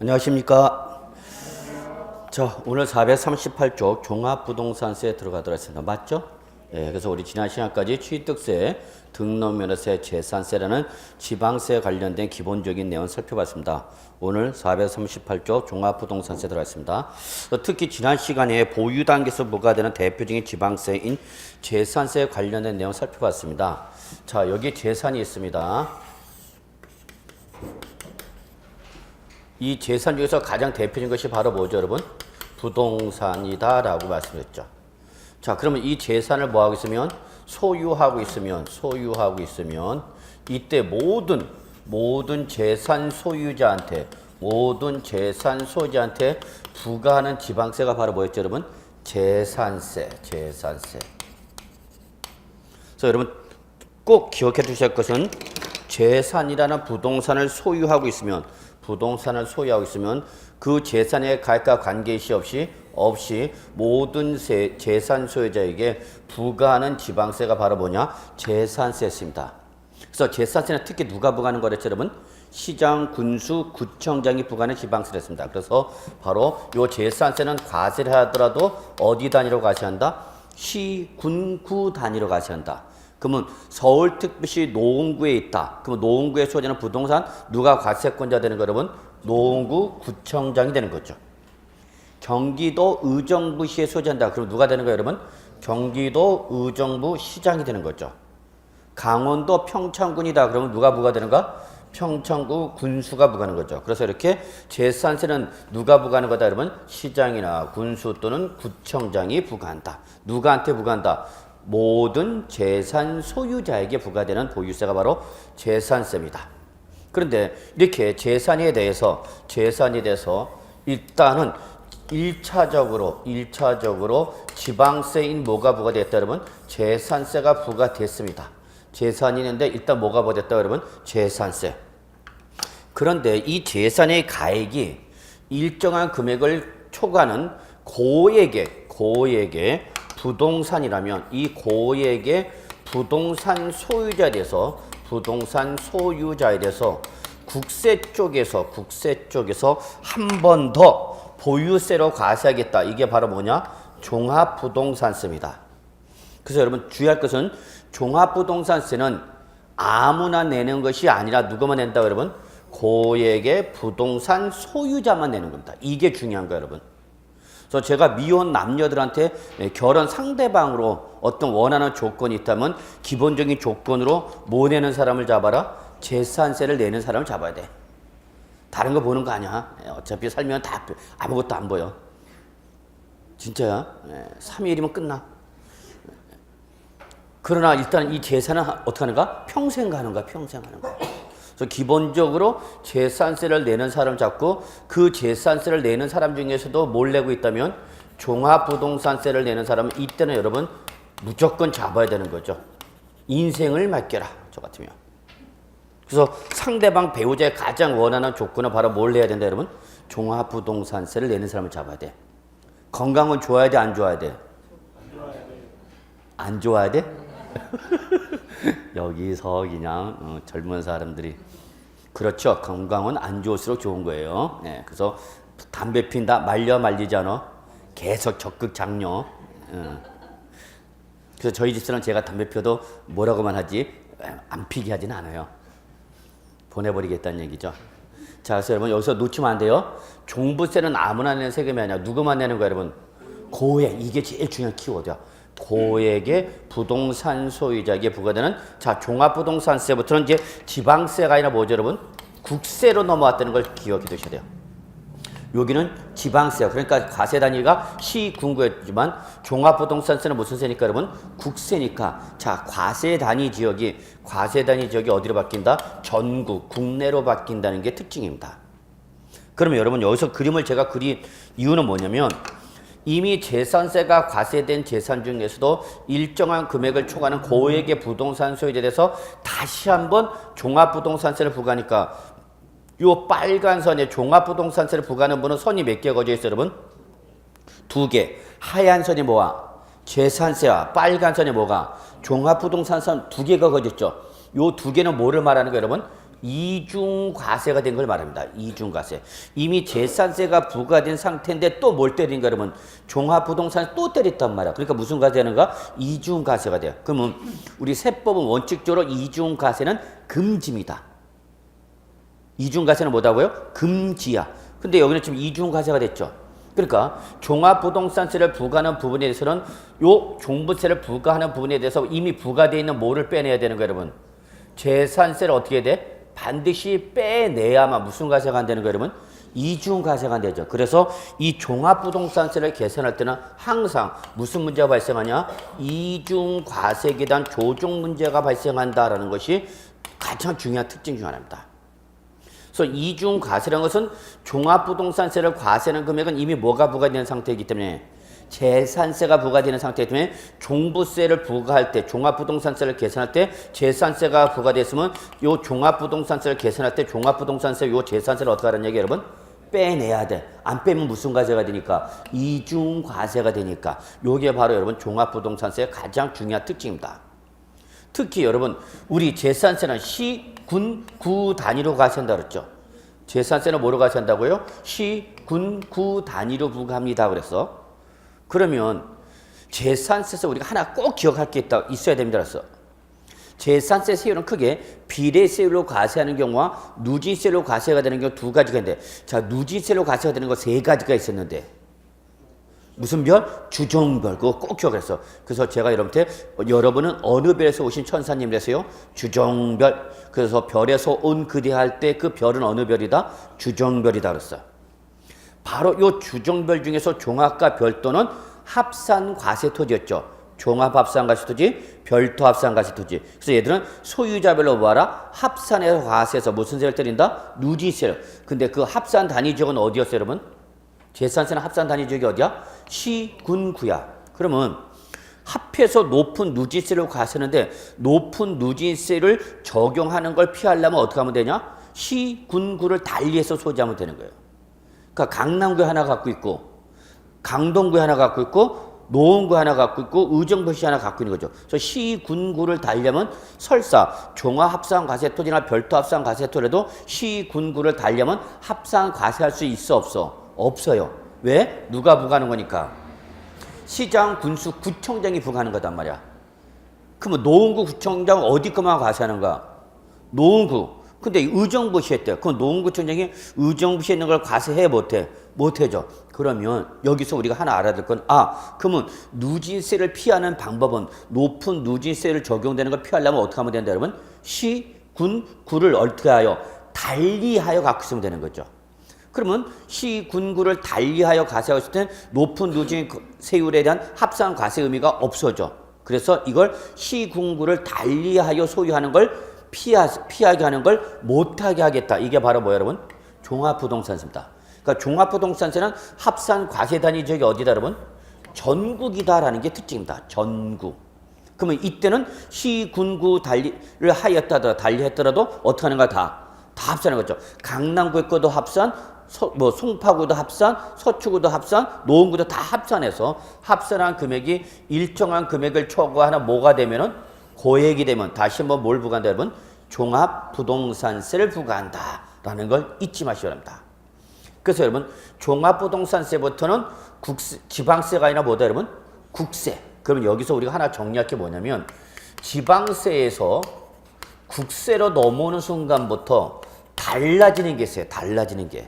안녕하십니까. 자, 오늘 438쪽 종합부동산세에 들어가도록 하겠습니다. 맞죠? 예, 그래서 우리 지난 시간까지 취득세, 등록면허세, 재산세라는 지방세에 관련된 기본적인 내용을 살펴봤습니다. 오늘 438쪽 종합부동산세 들어가겠습니다. 특히 지난 시간에 보유 단계에서 부과되는 대표적인 지방세인 재산세에 관련된 내용을 살펴봤습니다. 자, 여기 재산이 있습니다. 이 재산 중에서 가장 대표적인 것이 바로 뭐죠, 여러분? 부동산이다 라고 말씀드렸죠. 자, 그러면 이 재산을 뭐하고 있으면? 소유하고 있으면 이때 모든 재산 소유자한테 부과하는 지방세가 바로 뭐였죠, 여러분? 재산세. 그래서 여러분 꼭 기억해 주실 것은 재산이라는 부동산을 소유하고 있으면 그 재산의 가액과 관계시 없이 모든 재산 소유자에게 부과하는 지방세가 바로 뭐냐? 재산세였습니다. 그래서 재산세는 특히 누가 부과하는 거랬죠, 여러분? 시장, 군수, 구청장이 부과하는 지방세였습니다. 그래서 바로 이 재산세는 과세를 하더라도 어디 단위로 과세한다? 시, 군, 구 단위로 과세한다. 그러면 서울특별시 노원구에 있다. 그러면 노원구에 소재는 부동산 누가 과세권자 되는 거 여러분? 노원구 구청장이 되는 거죠. 경기도 의정부시에 소재한다. 그럼 누가 되는 거예요, 여러분? 경기도 의정부 시장이 되는 거죠. 강원도 평창군이다. 그러면 누가 부과되는가? 평창구 군수가 부과하는 거죠. 그래서 이렇게 재산세는 누가 부과하는 거다, 여러분? 시장이나 군수 또는 구청장이 부과한다. 누구한테 부과한다? 모든 재산 소유자에게 부과되는 보유세가 바로 재산세입니다. 그런데 이렇게 재산에 대해서 일단은 1차적으로 지방세인 뭐가 부과됐다, 여러분? 재산세가 부과됐습니다. 재산이 있는데 일단 뭐가 부과됐다, 여러분? 재산세. 그런데 이 재산의 가액이 일정한 금액을 초과하는 고액의 부동산이라면 이 고액의 부동산 소유자에 대해서 국세 쪽에서 한 번 더 보유세로 과세하겠다. 이게 바로 뭐냐? 종합부동산세입니다. 그래서 여러분 주의할 것은 종합부동산세는 아무나 내는 것이 아니라 누구만 낸다고, 여러분? 고액의 부동산 소유자만 내는 겁니다. 이게 중요한 거예요, 여러분. 그래서 제가 미혼 남녀들한테 결혼 상대방으로 어떤 원하는 조건이 있다면 기본적인 조건으로 뭐 내는 사람을 잡아라? 재산세를 내는 사람을 잡아야 돼. 다른 거 보는 거 아니야. 어차피 살면 다 아무것도 안 보여. 진짜야. 3일이면 끝나. 그러나 일단 이 재산은 어떻게 하는가? 평생 가는 거야. 그래서 기본적으로 재산세를 내는 사람 잡고 그 재산세를 내는 사람 중에서도 뭘 내고 있다면 종합부동산세를 내는 사람은 이때는 여러분 무조건 잡아야 되는 거죠. 인생을 맡겨라. 저 같으면. 그래서 상대방 배우자의 가장 원하는 조건은 바로 뭘 내야 된다, 여러분? 종합부동산세를 내는 사람을 잡아야 돼. 건강은 좋아야 돼, 안 좋아야 돼? 안 좋아야 돼? 여기서 그냥 젊은 사람들이 그렇죠. 건강은 안 좋을수록 좋은 거예요. 그래서 담배 핀다 말리지 않아. 계속 적극 장려. 그래서 저희 집사람 제가 담배 피워도 뭐라고만 하지 안 피게 하진 않아요. 보내버리겠다는 얘기죠. 자, 그래서 여러분 여기서 놓치면 안 돼요. 종부세는 아무나 내는 세금이 아니라 누구만 내는 거예요, 여러분? 고액. 이게 제일 중요한 키워드야. 고액의 부동산 소유자에게 부과되는 종합부동산세부터는 이제 지방세가 아니라 뭐죠, 여러분? 국세로 넘어왔다는 걸 기억해 두셔야 돼요. 여기는 지방세요. 그러니까 과세 단위가 시, 군구였지만 종합부동산세는 무슨 세니까, 여러분? 국세니까. 자, 과세 단위 지역이 어디로 바뀐다? 전국, 국내로 바뀐다는 게 특징입니다. 그러면 여러분 여기서 그림을 제가 그린 이유는 뭐냐면 이미 재산세가 과세된 재산 중에서도 일정한 금액을 초과하는 고액의 부동산 소유자에 대해서 다시 한번 종합부동산세를 부과하니까 요 빨간 선에 종합부동산세를 부과하는 분은 선이 몇 개 그어져 있어요, 여러분? 2개. 하얀 선이 뭐야? 재산세와 빨간 선이 뭐가? 종합부동산세 2개가 그어져 있죠. 요 2개는 뭐를 말하는 거예요, 여러분? 이중과세가 된 걸 말합니다. 이중과세. 이미 재산세가 부과된 상태인데 또 뭘 때린가 그러면 종합부동산을 또 때렸단 말이야. 그러니까 무슨 과세하는가? 이중과세가 돼요. 그러면 우리 세법은 원칙적으로 이중과세는 금지입니다. 이중과세는 뭐다고요? 금지야. 근데 여기는 지금 이중과세가 됐죠. 그러니까 종합부동산세를 부과하는 부분에 대해서는 요 종부세를 부과하는 부분에 대해서 이미 부과되어 있는 뭐를 빼내야 되는 거예요, 여러분? 재산세를 어떻게 해야 돼? 반드시 빼내야만 무슨 과세가 안 되는 거예요, 여러분? 이중과세가 안 되죠. 그래서 이 종합부동산세를 계산할 때는 항상 무슨 문제가 발생하냐? 이중과세에 대한 조정 문제가 발생한다라는 것이 가장 중요한 특징 중 하나입니다. 그래서 이중과세라는 것은 종합부동산세를 과세하는 금액은 이미 뭐가 부과되는 상태이기 때문에 재산세가 부과되는 상태이기 때문에 종부세를 부과할 때 종합부동산세를 계산할 때 재산세가 부과됐으면 요 종합부동산세를 계산할 때 종합부동산세 요 재산세를 어떻게 하라는 얘기 여러분? 빼내야 돼. 안 빼면 무슨 과세가 되니까? 이중과세가 되니까. 요게 바로 여러분 종합부동산세의 가장 중요한 특징입니다. 특히 여러분 우리 재산세는 시, 군, 구 단위로 과세한다 그랬죠. 재산세는 뭐로 과세한다고요? 시, 군, 구 단위로 부과합니다 그랬어. 그러면 재산세에서 우리가 하나 꼭 기억할 게 있어야 됩니다 그랬어. 재산세 세율은 크게 비례세율로 과세하는 경우와 누진세로 과세가 되는 경우 두 가지가 있는데 자 누진세로 과세가 되는 거 세 가지가 있었는데 무슨 별? 주정별. 그거 꼭 기억했어. 그래서 제가 여러분은 어느 별에서 오신 천사님이라서요? 주정별. 그래서 별에서 온 그대 할 때 그 별은 어느 별이다? 주정별이다 그랬어. 바로 요 주정별 중에서 종합과 별도는 합산과세토지였죠. 종합합산과세토지, 별도합산과세토지. 그래서 얘들은 소유자별로 뭐하라? 합산해서 과세해서 무슨 세를 때린다? 누진세를. 근데 그 합산 단위 지역은 어디였어요, 여러분? 재산세는 합산 단위 지역이 어디야? 시, 군, 구야. 그러면 합해서 높은 누진세를 과세하는데 높은 누진세를 적용하는 걸 피하려면 어떻게 하면 되냐? 시, 군, 구를 달리해서 소지하면 되는 거예요. 그러니까 강남구에 하나 갖고 있고 강동구에 하나 갖고 있고 노원구에 하나 갖고 있고 의정부시 하나 갖고 있는 거죠. 그래서 시, 군, 구를 달려면 설사 종합합산과세토지나 별도합산과세토라도 시, 군, 구를 달려면 합산과세할 수 있어 없어? 없어요. 왜? 누가 부과하는 거니까? 시장, 군수, 구청장이 부과하는 거단 말이야. 그러면 노원구 구청장 어디 것만 과세하는가? 노원구. 근데 의정부시에 했대. 그럼 노원구청장이 의정부시에 있는 걸 과세해 못해? 못해죠. 그러면 여기서 우리가 하나 알아야 될 건 그러면 누진세를 피하는 방법은 높은 누진세를 적용되는 걸 피하려면 어떻게 하면 된다 여러분? 시, 군, 구를 어떻게 하여? 달리하여 갖고 있으면 되는 거죠. 그러면 시, 군, 구를 달리하여 과세하고 있을 땐 높은 누진세율에 대한 합산 과세 의미가 없어져. 그래서 이걸 시, 군, 구를 달리하여 소유하는 걸 피하게 하는 걸 못하게 하겠다. 이게 바로 뭐야 여러분? 종합부동산세입니다. 그러니까 종합부동산세는 합산 과세 단위 지역이 어디다 여러분? 전국이다라는 게 특징입니다. 전국. 그러면 이때는 시, 군, 구 달리를 달리했더라도 어떻게 하는가 다 합산하는 거죠. 강남구의 것도 합산, 송파구도 합산, 서초구도 합산, 노원구도 다 합산해서 합산한 금액이 일정한 금액을 초과하는 뭐가 되면은 고액이 되면 다시 한번 뭘 부과한다 여러분? 종합부동산세를 부과한다라는 걸 잊지 마시기 바랍니다. 그래서 여러분 종합부동산세부터는 지방세가 아니라 뭐다 여러분? 국세. 그러면 여기서 우리가 하나 정리할 게 뭐냐면 지방세에서 국세로 넘어오는 순간부터 달라지는 게 있어요. 달라지는 게.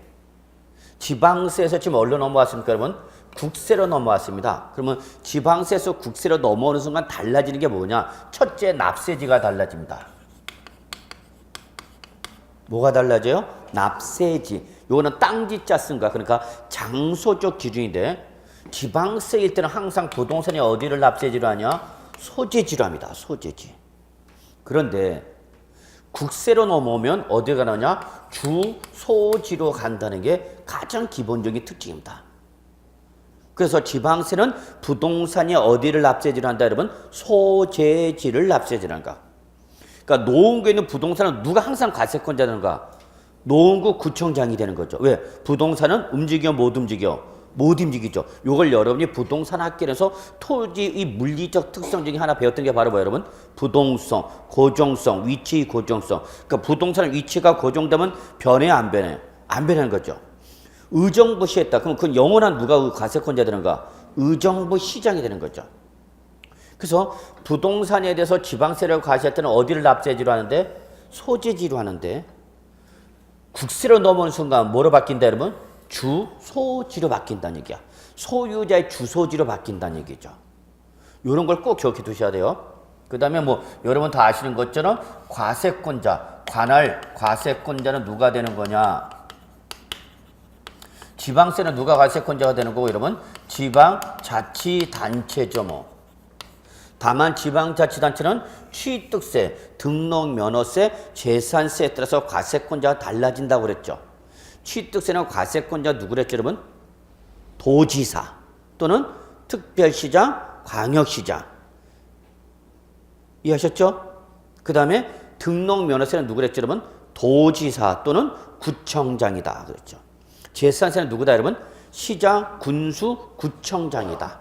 지방세에서 지금 어디로 넘어왔습니까 여러분? 국세로 넘어왔습니다. 그러면 지방세에서 국세로 넘어오는 순간 달라지는 게 뭐냐? 첫째 납세지가 달라집니다. 뭐가 달라져요? 납세지. 요거는 땅지자 쓴 거야. 그러니까 장소적 기준인데 지방세일 때는 항상 부동산이 어디를 납세지로 하냐? 소재지로 합니다. 소재지. 그런데 국세로 넘어오면 어디가 나오냐? 주소지로 간다는 게 가장 기본적인 특징입니다. 그래서 지방세는 부동산이 어디를 납세지로 한다 여러분? 소재지를 납세지로 한다. 그러니까 노원구에 있는 부동산은 누가 항상 과세권자는가? 노원구 구청장이 되는 거죠. 왜? 부동산은 움직여 못 움직여? 못 움직이죠. 요걸 여러분이 부동산 학교에서 토지의 물리적 특성 중에 하나 배웠던 게 바로 뭐예요, 여러분? 부동성, 고정성, 위치 고정성. 그러니까 부동산 위치가 고정되면 변해요, 안 변해요? 안 변하는 거죠. 의정부 시했다. 그럼 그건 영원한 누가 과세권자 되는가? 의정부 시장이 되는 거죠. 그래서 부동산에 대해서 지방세를 과세할 때는 어디를 납세지로 하는데? 소재지로 하는데 국세로 넘어오는 순간 뭐로 바뀐다 여러분? 주소지로 바뀐다는 얘기야. 소유자의 주소지로 바뀐다는 얘기죠. 이런 걸 꼭 기억해 두셔야 돼요. 그 다음에 뭐 여러분 다 아시는 것처럼 과세권자, 관할 과세권자는 누가 되는 거냐? 지방세는 누가 과세권자가 되는 거고 여러분? 지방자치단체죠 뭐. 다만 지방자치단체는 취득세, 등록면허세, 재산세에 따라서 과세권자가 달라진다고 그랬죠. 취득세는 과세권자가 누구 그랬죠 여러분? 도지사 또는 특별시장, 광역시장. 이해하셨죠? 그 다음에 등록면허세는 누구 그랬죠 여러분? 도지사 또는 구청장이다 그랬죠. 재산세는 누구다 여러분? 시장, 군수, 구청장이다.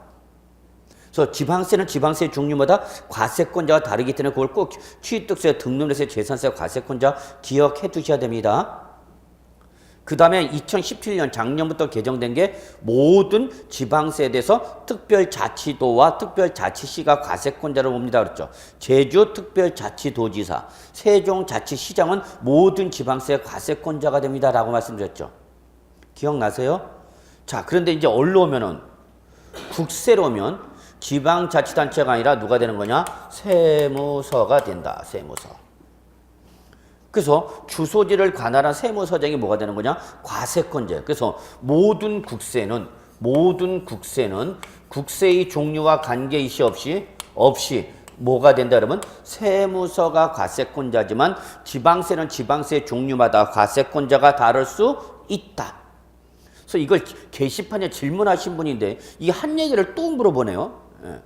그래서 지방세는 지방세 종류마다 과세권자가 다르기 때문에 그걸 꼭 취득세, 등록세, 재산세, 과세권자 기억해 두셔야 됩니다. 그 다음에 2017년 작년부터 개정된 게 모든 지방세에 대해서 특별자치도와 특별자치시가 과세권자로 봅니다. 그렇죠. 제주 특별자치도지사, 세종자치시장은 모든 지방세 과세권자가 됩니다. 라고 말씀드렸죠. 기억나세요? 자, 그런데 이제 어디로 오면은 국세로 오면 지방자치단체가 아니라 누가 되는 거냐? 세무서가 된다. 세무서. 그래서 주소지를 관할한 세무서장이 뭐가 되는 거냐? 과세권자. 그래서 모든 국세는 국세의 종류와 관계이시 없이 뭐가 된다 그러면 세무서가 과세권자지만 지방세는 지방세 종류마다 과세권자가 다를 수 있다. 그래서 이걸 게시판에 질문하신 분인데 이 한 얘기를 또 물어보네요. 예.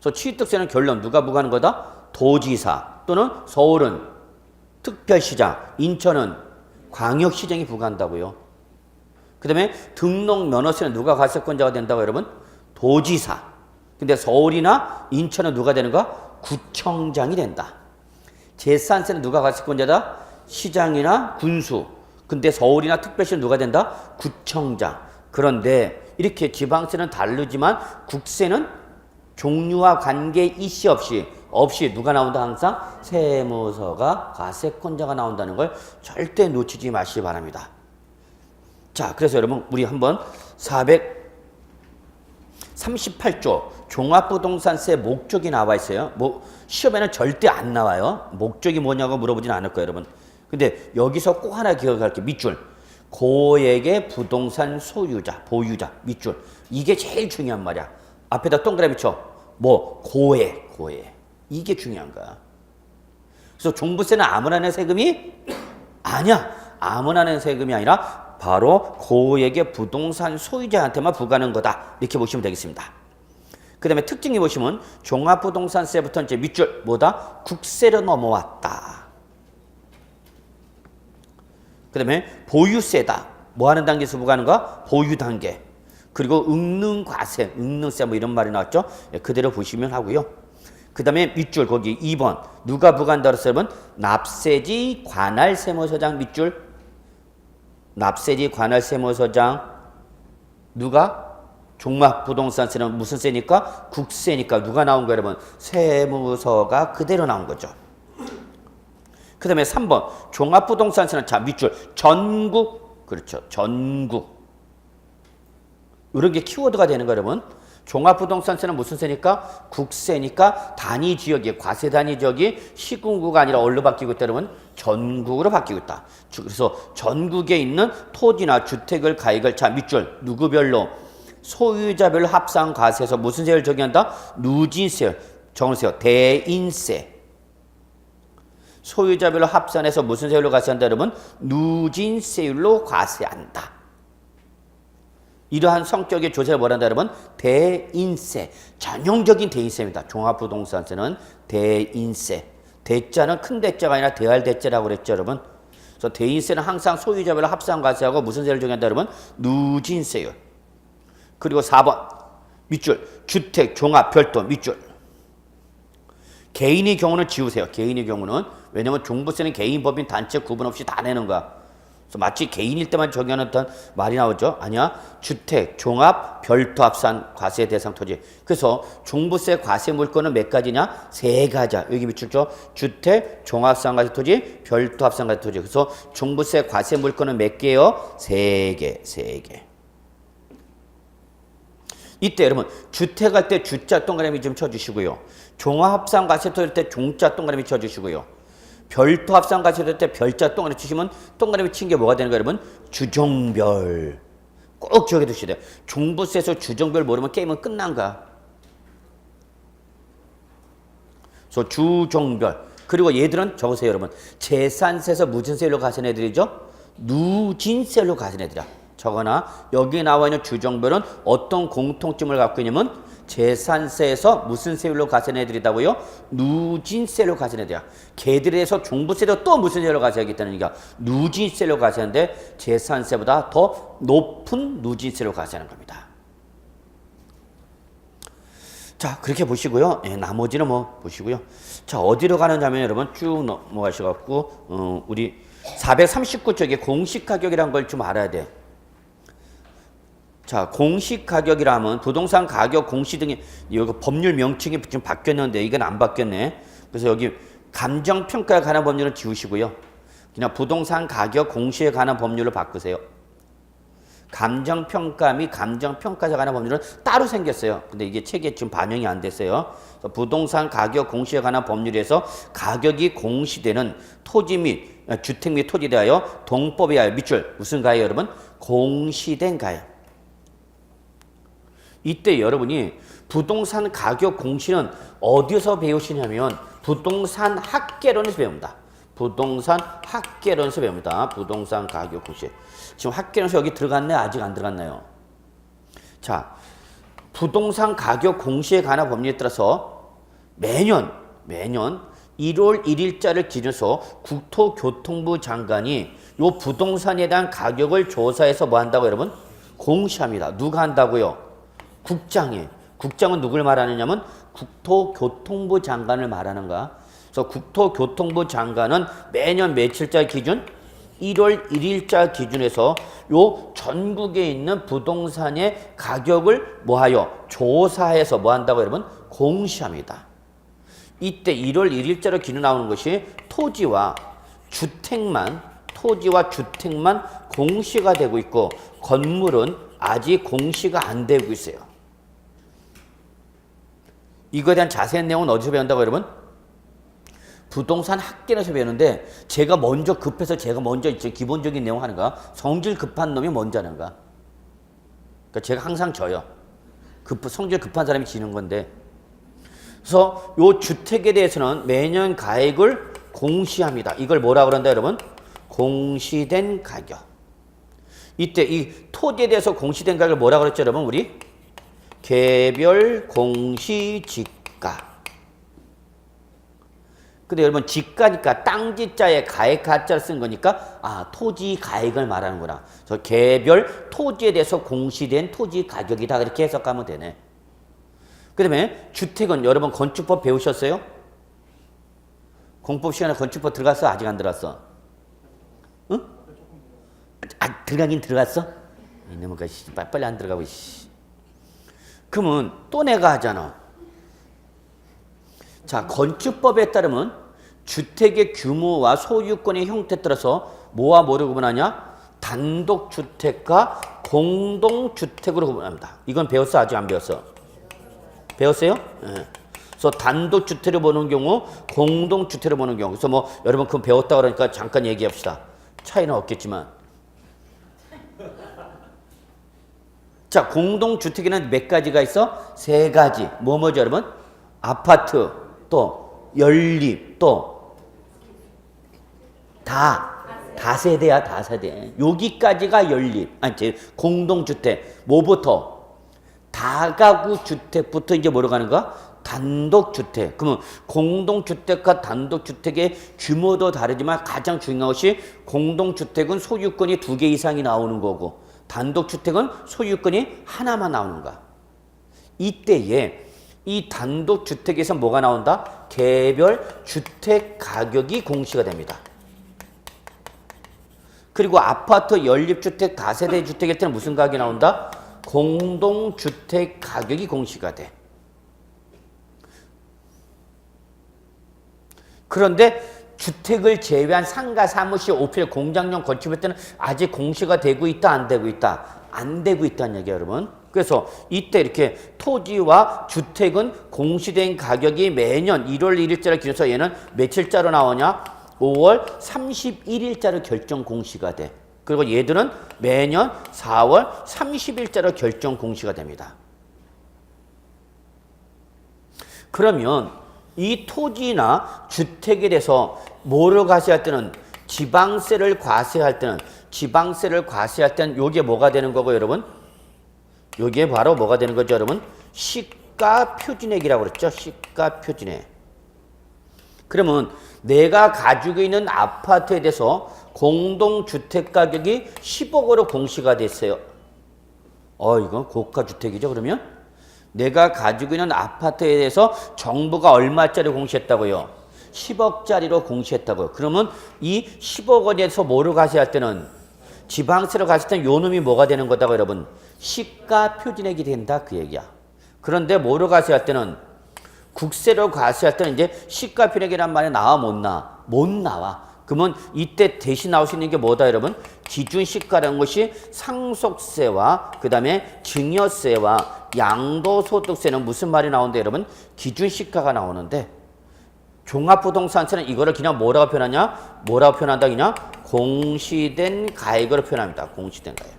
그래서 취득세는 결론 누가 부과하는 거다? 도지사 또는 서울은 특별시장, 인천은 광역시장이 부과한다고요. 그 다음에 등록면허세는 누가 과세권자가 된다고 여러분? 도지사. 근데 서울이나 인천은 누가 되는가? 구청장이 된다. 재산세는 누가 과세권자다? 시장이나 군수. 근데 서울이나 특별시는 누가 된다? 구청장. 그런데 이렇게 지방세는 다르지만 국세는 종류와 관계 이시 없이 누가 나온다? 항상 세무서가 과세권자가 나온다는 걸 절대 놓치지 마시기 바랍니다. 자, 그래서 여러분 우리 한번 438조 종합부동산세 목적이 나와 있어요. 뭐 시험에는 절대 안 나와요. 목적이 뭐냐고 물어보진 않을 거예요, 여러분. 근데 여기서 꼭 하나 기억할게요. 밑줄. 고액의 부동산 소유자, 보유자, 밑줄. 이게 제일 중요한 말이야. 앞에다 동그라미 쳐. 뭐 고액. 이게 중요한 거야. 그래서 종부세는 아무나 내는 세금이 아니야. 아무나 내는 세금이 아니라 바로 고액의 부동산 소유자한테만 부과하는 거다. 이렇게 보시면 되겠습니다. 그 다음에 특징이 보시면 종합부동산세부터 이제 밑줄 뭐다? 국세로 넘어왔다. 그 다음에 보유세다. 뭐 하는 단계에서 부과하는 거야? 보유 단계. 그리고 응능과세, 응능세 뭐 이런 말이 나왔죠? 예, 그대로 보시면 하고요. 그 다음에 밑줄 거기 2번 누가 부과한다 그랬으면 납세지 관할 세무서장 밑줄 납세지 관할 세무서장 누가? 종합부동산세는 무슨 세니까? 국세니까 누가 나온 거예요 여러분? 세무서가 그대로 나온 거죠. 그 다음에 3번 종합부동산세는 자 밑줄 전국 그렇죠. 전국 이런 게 키워드가 되는 거예요 여러분. 종합부동산세는 무슨 세니까? 국세니까 단위 지역이 과세 단위 지역이 시군구가 아니라 어디로 바뀌고 있다 여러분? 전국으로 바뀌고 있다. 그래서 전국에 있는 토지나 주택을 가액을 자 밑줄 누구별로 소유자별로 합산 과세에서 무슨 세율 적용한다? 누진세 적으세요. 대인세. 소유자별로 합산해서 무슨 세율로 과세한다 여러분? 누진세율로 과세한다. 이러한 성격의 조세를 뭐란다 여러분? 대인세. 전형적인 대인세입니다. 종합부동산세는 대인세. 대자는 큰 대자가 아니라 대할 대자라고 그랬죠 여러분. 그래서 대인세는 항상 소유자별로 합산 과세하고 무슨 세율을 정한다 여러분? 누진세율. 그리고 4번 밑줄 주택, 종합, 별도 밑줄. 개인의 경우는 지우세요. 개인의 경우는. 왜냐면 종부세는 개인, 법인, 단체 구분 없이 다 내는 거야. 그래서 마치 개인일 때만 적용하는 듯한 말이 나오죠. 아니야. 주택, 종합, 별도 합산 과세 대상 토지. 그래서 종부세 과세 물건은 몇 가지냐? 3가지야. 여기 밑줄죠. 주택, 종합상 과세 토지, 별도 합산 과세 토지. 그래서 종부세 과세 물건은 몇 개요? 3개. 3개. 이때 여러분 주택할 때 주자 동그라미 좀 쳐주시고요. 종합합산 과세 토지일 때 종자 동그라미 쳐주시고요. 별도 합산 과세 토지일 때 별자 동그라미 치시면 동그라미 친 게 뭐가 되는 거예요, 여러분? 주종별. 꼭 기억해 두셔야 돼요. 종부세에서 주종별 모르면 게임은 끝난 거야. 그래서 주종별. 그리고 얘들은 적으세요, 여러분. 재산세에서 무슨 세율로 가신 애들이죠? 누진세율로 가신 애들이야. 적어나 여기 나와 있는 주종별은 어떤 공통점을 갖고 있냐면 재산세에서 무슨 세율로 가진 애들이다고요? 누진세율로 가진 애들이야. 걔들에 대해서 종부세도 또 무슨 세율로 가져야겠다는 얘기야. 누진세율로 가져야하는데 재산세보다 더 높은 누진세율로 가져야하는 겁니다. 자, 그렇게 보시고요. 예, 나머지는 뭐 보시고요. 자, 어디로 가느냐면 여러분 쭉 넘어가셔갖고 우리 439쪽에 공시가격이라는 걸 좀 알아야 돼. 자, 공시가격이라면 부동산 가격 공시 등이 여기 법률 명칭이 좀 바뀌었는데 이건 안 바뀌었네. 그래서 여기 감정평가에 관한 법률은 지우시고요. 그냥 부동산 가격 공시에 관한 법률로 바꾸세요. 감정평가 및 감정평가에 관한 법률은 따로 생겼어요. 근데 이게 책에 지금 반영이 안 됐어요. 그래서 부동산 가격 공시에 관한 법률에서 가격이 공시되는 토지 및 주택 및 토지에 대하여 동법에 의하여 밑줄 무슨 가요, 여러분? 공시된 가요. 이때 여러분이 부동산 가격 공시는 어디서 배우시냐면 부동산 학개론에서 배웁니다. 부동산 학개론에서 배웁니다. 부동산 가격 공시. 지금 학개론에서 여기 들어갔나요? 아직 안 들어갔나요? 자, 부동산 가격 공시에 관한 법률에 따라서 매년 1월 1일자를 기준으로 국토교통부 장관이 요 부동산에 대한 가격을 조사해서 뭐 한다고 여러분? 공시합니다. 누가 한다고요? 국장이. 국장은 누굴 말하느냐면 국토교통부 장관을 말하는 거야. 그래서 국토교통부 장관은 매년 며칠자 기준? 1월 1일자 기준에서 요 전국에 있는 부동산의 가격을 뭐하여? 조사해서 뭐 한다고 여러분? 공시합니다. 이때 1월 1일자로 기준 나오는 것이 토지와 주택만 공시가 되고 있고 건물은 아직 공시가 안 되고 있어요. 이거에 대한 자세한 내용은 어디서 배운다고 여러분? 부동산 학계에서 배우는데 제가 먼저 급해서 제가 먼저 기본적인 내용 하는 거야. 성질 급한 놈이 먼저 하는 거야. 그러니까 제가 항상 져요. 성질 급한 사람이 지는 건데. 그래서 요 주택에 대해서는 매년 가액을 공시합니다. 이걸 뭐라 그런다 여러분? 공시된 가격. 이때 이 토지에 대해서 공시된 가격을 뭐라 그랬죠 여러분? 우리? 개별 공시지가. 근데 여러분 지가니까 땅지자에 가액 가자를 쓴 거니까 토지 가액을 말하는구나. 그래서 개별 토지에 대해서 공시된 토지 가격이다. 이렇게 해석하면 되네. 그 다음에 주택은 여러분 건축법 배우셨어요? 공법 시간에 건축법 들어갔어? 아직 안 들어갔어? 응? 들어가긴 들어갔어? 이놈의 빨리 안 들어가고 그러면 또 내가 하잖아. 자, 건축법에 따르면 주택의 규모와 소유권의 형태에 따라서 뭐와 뭐를 구분하냐? 단독주택과 공동주택으로 구분합니다. 이건 배웠어? 아직 안 배웠어? 배웠어요? 네. 그래서 단독주택을 보는 경우, 공동주택을 보는 경우. 그래서 뭐 여러분 그건 배웠다 그러니까 잠깐 얘기합시다. 차이는 없겠지만. 자, 공동주택에는 몇 가지가 있어? 3가지. 뭐죠 여러분? 아파트, 또 연립, 또 다세대야, 다세대. 여기까지가 연립. 공동주택. 뭐부터? 다가구 주택부터 이제 뭐로 가는 거야? 단독주택. 그러면 공동주택과 단독주택의 규모도 다르지만 가장 중요한 것이 공동주택은 소유권이 2개 이상이 나오는 거고 단독주택은 소유권이 하나만 나오는가? 이때에 이 단독주택에서 뭐가 나온다? 개별 주택 가격이 공시가 됩니다. 그리고 아파트, 연립주택, 다세대 주택일 때는 무슨 가격이 나온다? 공동주택 가격이 공시가 돼. 그런데 주택을 제외한 상가, 사무실, 오필, 공장용 건축일 때는 아직 공시가 되고 있다, 안 되고 있다? 안 되고 있다는 얘기예요, 여러분. 그래서 이때 이렇게 토지와 주택은 공시된 가격이 매년 1월 1일자를 기준해서 얘는 며칠자로 나오냐? 5월 31일자로 결정 공시가 돼. 그리고 얘들은 매년 4월 30일자로 결정 공시가 됩니다. 그러면 이 토지나 주택에 대해서 뭐를 과세할 때는 지방세를 과세할 때는 요게 뭐가 되는 거고 여러분? 요게 바로 뭐가 되는 거죠, 여러분? 시가 표준액이라고 그랬죠? 시가 표준액. 그러면 내가 가지고 있는 아파트에 대해서 공동주택 가격이 10억으로 공시가 됐어요. 이건 고가주택이죠, 그러면? 내가 가지고 있는 아파트에 대해서 정부가 얼마짜리 공시했다고요? 10억짜리로 공시했다고요. 그러면 이 10억 원에서 뭐로 과세할 때는 지방세로 갔을 때는 요 놈이 뭐가 되는 거다고 여러분? 시가 표준액이 된다 그 얘기야. 그런데 뭐로 과세할 때는 국세로 과세할 때는 이제 시가 표준액이란 말이 나와 못 나와? 못 나와. 그러면 이때 대신 나올 수 있는 게 뭐다 여러분? 기준시가라는 것이 상속세와 그 다음에 증여세와 양도소득세는 무슨 말이 나오는데 여러분? 기준시가가 나오는데 종합부동산세는 이거를 그냥 뭐라고 표현하냐? 뭐라고 표현한다 그냥? 공시된 가액으로 표현합니다. 공시된 가액.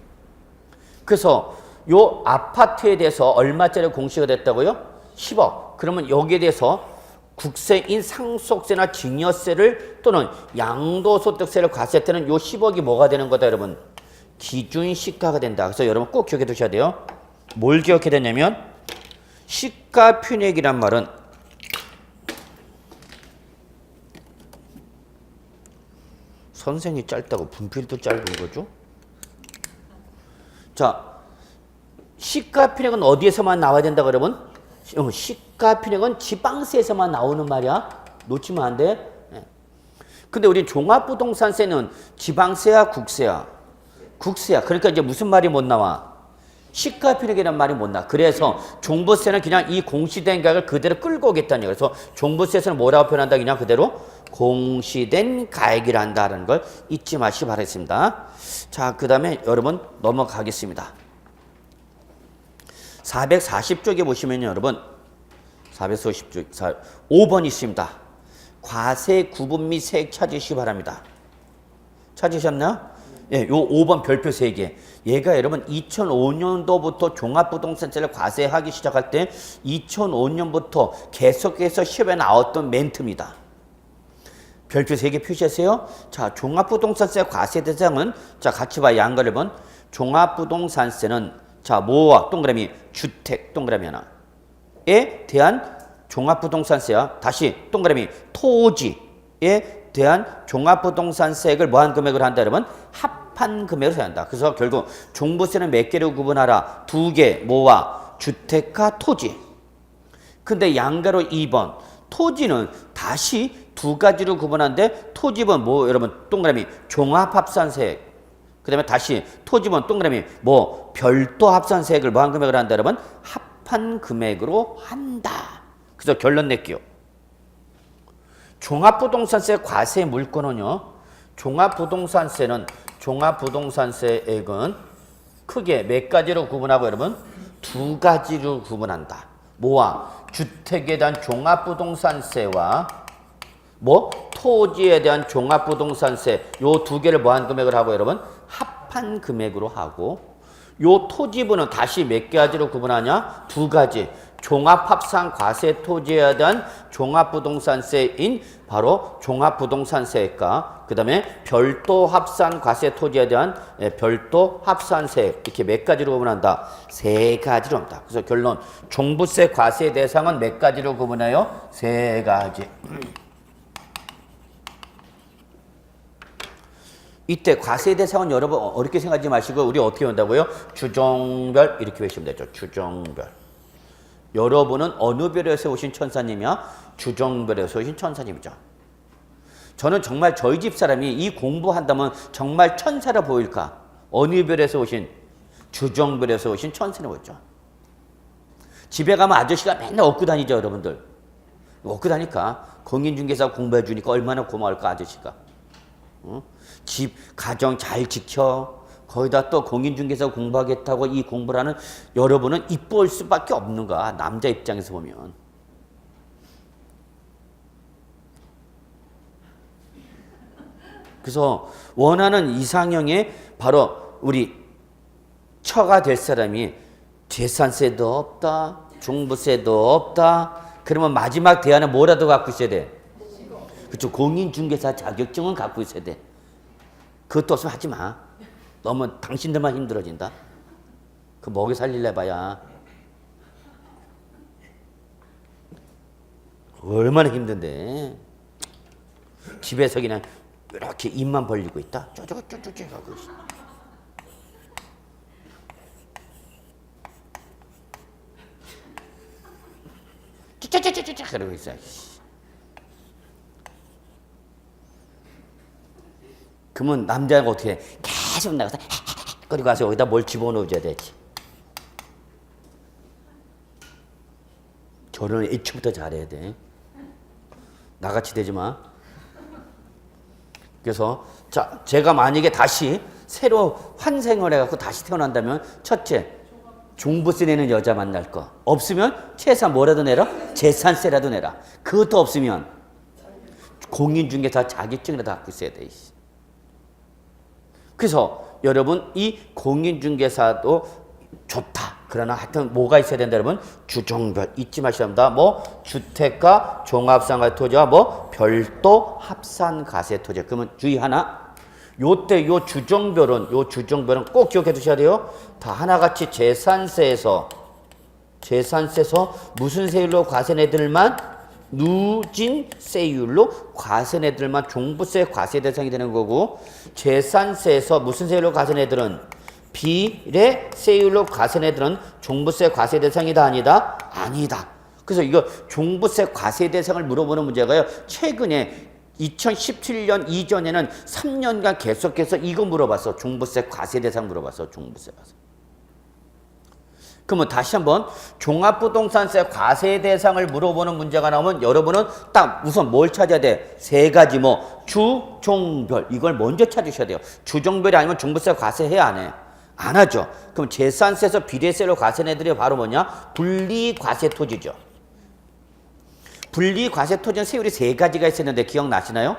그래서 요 아파트에 대해서 얼마짜리 공시가 됐다고요? 10억. 그러면 여기에 대해서 국세인 상속세나 증여세를 또는 양도소득세를 과세할 때는 요 10억이 뭐가 되는 거다 여러분? 기준시가가 된다. 그래서 여러분 꼭 기억해 두셔야 돼요. 뭘 기억해야 되냐면 시가 표준액이란 말은 선생이 짧다고 분필도 짧은 거죠? 자, 시가 표준액은 어디에서만 나와야 된다 그러면? 시가 표준액은 지방세에서만 나오는 말이야. 놓치면 안 돼. 근데 우리 종합부동산세는 지방세야, 국세야? 국세야. 그러니까 이제 무슨 말이 못 나와? 시가 표준액이라는 말이 못 나와. 그래서 종부세는 그냥 이 공시된 가격을 그대로 끌고 오겠다는 얘기야. 그래서 종부세에서는 뭐라고 표현한다? 그냥 그대로 공시된 가액이란다는 걸 잊지 마시기 바라겠습니다. 자, 그 다음에 여러분 넘어가겠습니다. 440쪽에 보시면요, 여러분. 440쪽, 5번 있습니다. 과세 구분 및 세액 찾으시기 바랍니다. 찾으셨나요? 예, 요 5번 별표 3개. 얘가 여러분 2005년도부터 종합부동산세를 과세하기 시작할 때 2005년부터 계속해서 시험에 나왔던 멘트입니다. 별표 3개 표시하세요. 자, 종합부동산세 과세 대상은 자, 같이 봐요. 양가를 본 종합부동산세는 자, 뭐와 동그라미 주택 동그라미 하나에 대한 종합부동산세와 다시 동그라미 토지에 대한 종합부동산세액을 뭐한 금액으로 한다 여러분? 합한 금액으로 해야 한다. 그래서 결국 종부세는 몇 개로 구분하라? 2개 뭐와 주택과 토지. 근데 양가로 2번 토지는 다시 2가지로 구분하는데 토지는 뭐 여러분 동그라미 종합합산세액. 그 다음에 다시 토지번 동그라미 뭐 별도 합산세액을 뭐한 금액으로 한다 여러분? 합한 금액으로 한다. 그래서 결론 낼게요. 종합부동산세 과세 물건은요. 종합부동산세액은 크게 몇 가지로 구분하고 여러분? 2가지로 구분한다. 뭐와? 주택에 대한 종합부동산세와 뭐 토지에 대한 종합부동산세 요 2개를 뭐한 금액을 하고 여러분? 합한 금액으로 하고 요 토지분은 다시 몇 가지로 구분하냐? 2가지. 종합합산 과세 토지에 대한 종합부동산세인 바로 종합부동산세액과 그 다음에 별도 합산 과세 토지에 대한 별도 합산세액 이렇게 몇 가지로 구분한다? 3가지로 합니다. 그래서 결론 종부세 과세 대상은 몇 가지로 구분해요? 3가지. 이때 과세 대상은 여러분 어렵게 생각하지 마시고 우리 어떻게 한다고요? 주종별 이렇게 외시면 되죠. 주종별. 여러분은 어느 별에서 오신 천사님이야? 주종별에서 오신 천사님이죠. 저는 정말 저희 집 사람이 이 공부한다면 정말 천사라 보일까? 어느 별에서 오신? 주종별에서 오신 천사는 뭐죠? 집에 가면 아저씨가 맨날 업고 다니죠, 여러분들. 업고 다니까 공인중개사 공부해 주니까 얼마나 고마울까, 아저씨가. 어? 집, 가정 잘 지켜. 거기다 또 공인중개사 공부하겠다고 이 공부를 하는 여러분은 이뻐할 수밖에 없는 거야, 남자 입장에서 보면. 그래서 원하는 이상형의 바로 우리 처가 될 사람이 재산세도 없다, 종부세도 없다. 그러면 마지막 대안은 뭐라도 갖고 있어야 돼. 그렇죠. 공인중개사 자격증은 갖고 있어야 돼. 그것도 없으면 하지 마. 너무 당신들만 힘들어진다. 그 먹여 살릴래 봐야. 얼마나 힘든데. 집에서 그냥 이렇게 입만 벌리고 있다. 쪼쪼쪼쪼 하고 있어. 쪼쪼쪼쪼 그러고 있어. 그러면 남자가 어떻게 해? 계속 나가서 그리고 가서 여기다 뭘 집어넣어줘야 되지. 결혼을 애초부터 잘해야 돼. 나같이 되지 마. 그래서 자, 제가 만약에 다시 새로 환생을 해갖고 다시 태어난다면 첫째, 종부세 내는 여자 만날 거. 없으면 최소한 뭐라도 내라? 재산세라도 내라. 그것도 없으면 공인중개사 자격증이라도 갖고 있어야 돼. 그래서 여러분 이 공인중개사도 좋다. 그러나 하여튼 뭐가 있어야 된다 여러분? 주종별 잊지 마셔야 합니다. 뭐 주택가 종합상가토지와 뭐 별도 합산가세토지. 그러면 주의 하나. 요때 요 주종별은 꼭 기억해 두셔야 돼요. 다 하나같이 재산세에서 무슨 세율로 과세내들만 누진세율로 과세내들만 종부세 과세 대상이 되는 거고, 재산세에서 무슨 세율로 과세내들은 비례세율로 과세내들은 종부세 과세 대상이다 아니다? 아니다. 그래서 이거 종부세 과세 대상을 물어보는 문제가요. 최근에 2017년 이전에는 3년간 계속해서 이거 물어봤어. 종부세 과세 대상 물어봤어. 종부세 과세. 그러면 다시 한번 종합부동산세 과세 대상을 물어보는 문제가 나오면 여러분은 딱 우선 뭘 찾아야 돼? 세 가지 뭐 주종별 이걸 먼저 찾으셔야 돼요. 주종별이 아니면 종부세 과세해야 안 해? 안 하죠. 그럼 재산세에서 비례세로 과세내들이 바로 뭐냐? 분리과세토지죠. 분리과세토지는 세율이 세 가지가 있었는데 기억나시나요?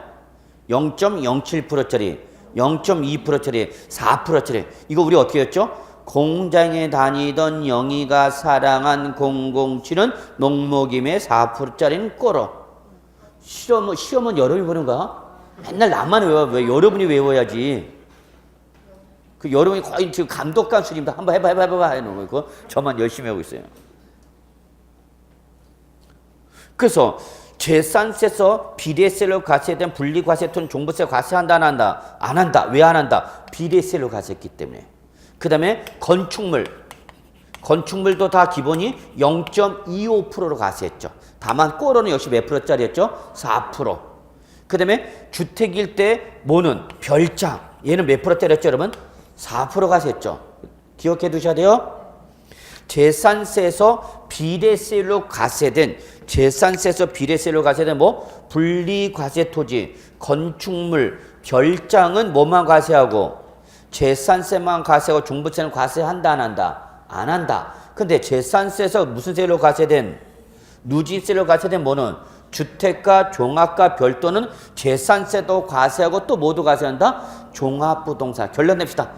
0.07%짜리, 0.2%짜리, 4%짜리. 이거 우리 어떻게 했죠? 공장에 다니던 영희가 사랑한 007은 농목임의 4%짜리는 꼴어. 시험은 여러분이 보는 거야? 맨날 나만 외워. 왜 여러분이 외워야지. 그 여러분이 거의 지금 감독관 수님도 한번 해봐 해놓은 거. 저만 열심히 하고 있어요. 그래서 재산세에서 비례세로 과세된 분리과세토는 종부세 과세한다 안 한다? 안 한다. 왜 안 한다? 비례세로 과세했기 때문에. 그 다음에 건축물도 다 기본이 0.25%로 과세했죠. 다만 꼴로는 역시 몇 프로짜리였죠? 4%. 그 다음에 주택일 때 뭐는 별장. 얘는 몇 프로짜리였죠 여러분? 4% 과세했죠. 기억해 두셔야 돼요. 재산세에서 비례세로 과세된 뭐 분리과세토지, 건축물, 별장은 뭐만 과세하고 재산세만 과세하고 종부세는 과세한다 안 한다? 안 한다. 근데 재산세에서 무슨 세로 과세된 누진세로 과세된 뭐는 주택가, 종합가, 별도는 재산세도 과세하고 또 모두 과세한다? 종합부동산. 결론 냅시다.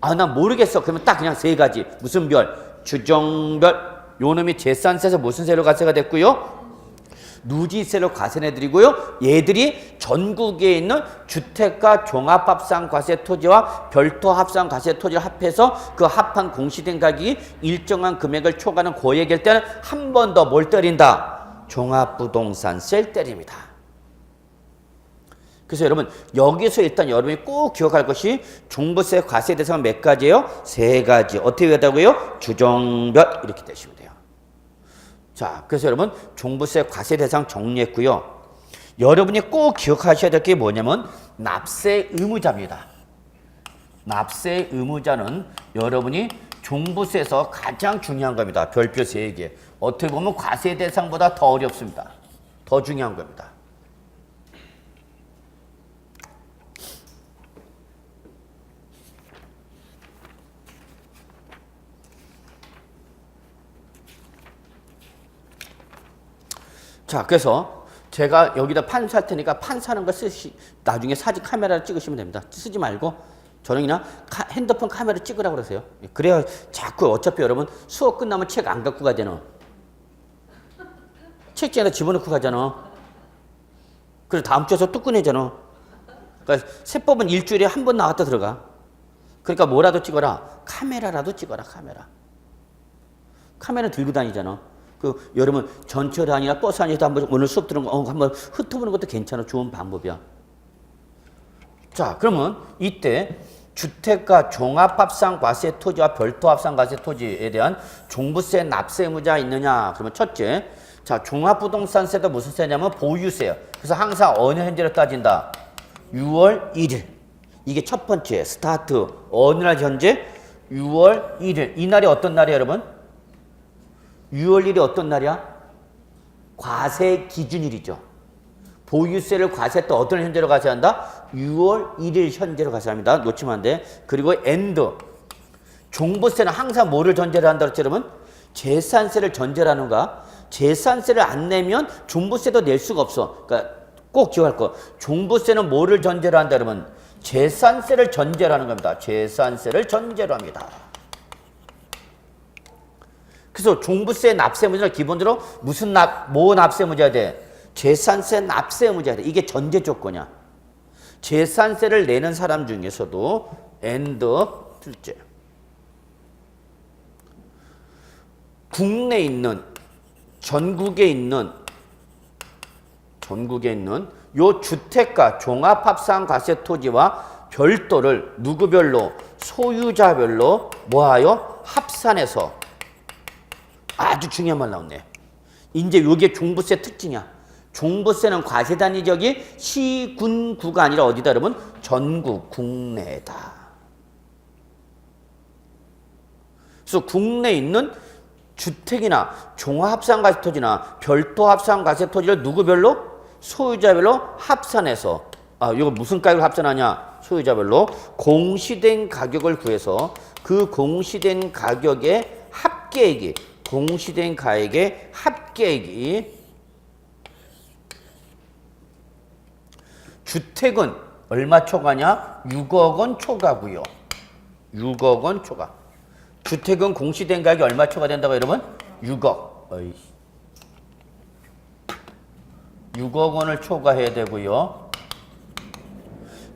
아, 난 모르겠어. 그러면 딱 그냥 세 가지. 무슨 별? 주종별. 요 놈이 재산세에서 무슨 세로 과세가 됐고요? 누진세로 과세내드리고요. 얘들이 전국에 있는 주택가 종합합산과세토지와 별도합산과세토지를 합해서 그 합한 공시된 가격이 일정한 금액을 초과하는 고액일 때는 한 번 더 뭘 때린다? 종합부동산세를 때립니다. 그래서 여러분 여기서 일단 여러분이 꼭 기억할 것이 종부세 과세 대상은 몇 가지예요? 세 가지. 어떻게 되다고요? 주종별 이렇게 되시면 돼요. 자, 그래서 여러분 종부세 과세 대상 정리했고요. 여러분이 꼭 기억하셔야 될 게 뭐냐면 납세 의무자입니다. 납세 의무자는 여러분이 종부세에서 가장 중요한 겁니다. 별표 3개. 어떻게 보면 과세 대상보다 더 어렵습니다. 더 중요한 겁니다. 자, 그래서 제가 여기다 판 살 테니까 판 사는 거 나중에 사진 카메라를 찍으시면 됩니다. 쓰지 말고 저는 그냥 핸드폰 카메라 찍으라고 그러세요. 그래야 자꾸 어차피 여러분 수업 끝나면 책 안 갖고 가잖아. 책장에다 집어넣고 가잖아. 그래서 다음 주에서 또 꺼내잖아. 그러니까 세법은 일주일에 한 번 나갔다 들어가. 그러니까 뭐라도 찍어라. 카메라라도 찍어라. 카메라 들고 다니잖아. 그 여러분 전철 안이나 버스 안에서 한번 오늘 수업 들은 거 한번 훑어보는 것도 괜찮아. 좋은 방법이야. 자, 그러면 이때 주택가 종합합산과세 토지와 별도합산과세 토지에 대한 종부세 납세 의무자 있느냐? 그러면 첫째, 자, 종합부동산세도 무슨 세냐면 보유세요. 그래서 항상 어느 현재로 따진다? 6월 1일. 이게 첫 번째 스타트. 어느 날 현재? 6월 1일. 이 날이 어떤 날이에요, 여러분? 6월 1일이 어떤 날이야? 과세 기준일이죠. 보유세를 과세할 때 어떤 현재로 과세한다? 6월 1일 현재로 과세합니다. 놓치면 안 돼. 그리고 엔드. 종부세는 항상 뭐를 전제로 한다고 했죠, 여러분? 재산세를 전제로 하는가? 재산세를 안 내면 종부세도 낼 수가 없어. 그러니까 꼭 기억할 거. 종부세는 뭐를 전제로 한다, 여러분? 재산세를 전제로 하는 겁니다. 재산세를 전제로 합니다. 그래서 종부세 납세의무자는 기본적으로 뭐 납세의무자야 돼? 재산세 납세의무자야 돼. 이게 전제 조건이야. 재산세를 내는 사람 중에서도 둘째. 국내에 있는 전국에 있는 요 주택가 종합합산과세 토지와 별도를 누구별로 소유자별로 뭐하여 합산해서 아주 중요한 말 나왔네. 이제 요게 종부세 특징이야. 종부세는 과세 단위적이 시, 군, 구가 아니라 어디다 여러분? 전국, 국내다. 그래서 국내에 있는 주택이나 종합합산과세 토지나 별도합산과세 토지를 누구별로? 소유자별로 합산해서 이거 무슨 가격을 합산하냐? 소유자별로 공시된 가격을 구해서 그 공시된 가격의 합계액이 주택은 얼마 초과냐? 6억 원 초과고요. 6억 원 초과. 주택은 공시된 가격이 얼마 초과된다고 여러분? 6억. 6억 원을 초과해야 되고요.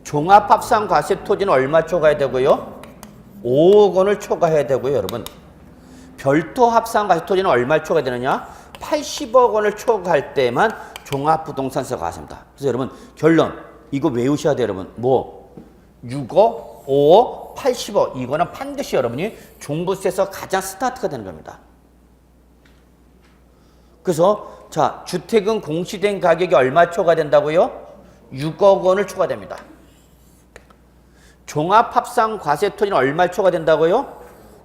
종합합산과세 토지는 얼마 초과해야 되고요? 5억 원을 초과해야 되고요, 여러분. 별도합산과세 토지는 얼마 초과되느냐? 80억 원을 초과할 때만 종합부동산세가 과세입니다. 그래서 여러분 결론 이거 외우셔야 돼요, 여러분. 6억, 5억, 80억 이거는 반드시 여러분이 종부세에서 가장 스타트가 되는 겁니다. 그래서 자, 주택은 공시된 가격이 얼마 초과된다고요? 6억 원을 초과됩니다. 종합합산과세 토지는 얼마 초과된다고요?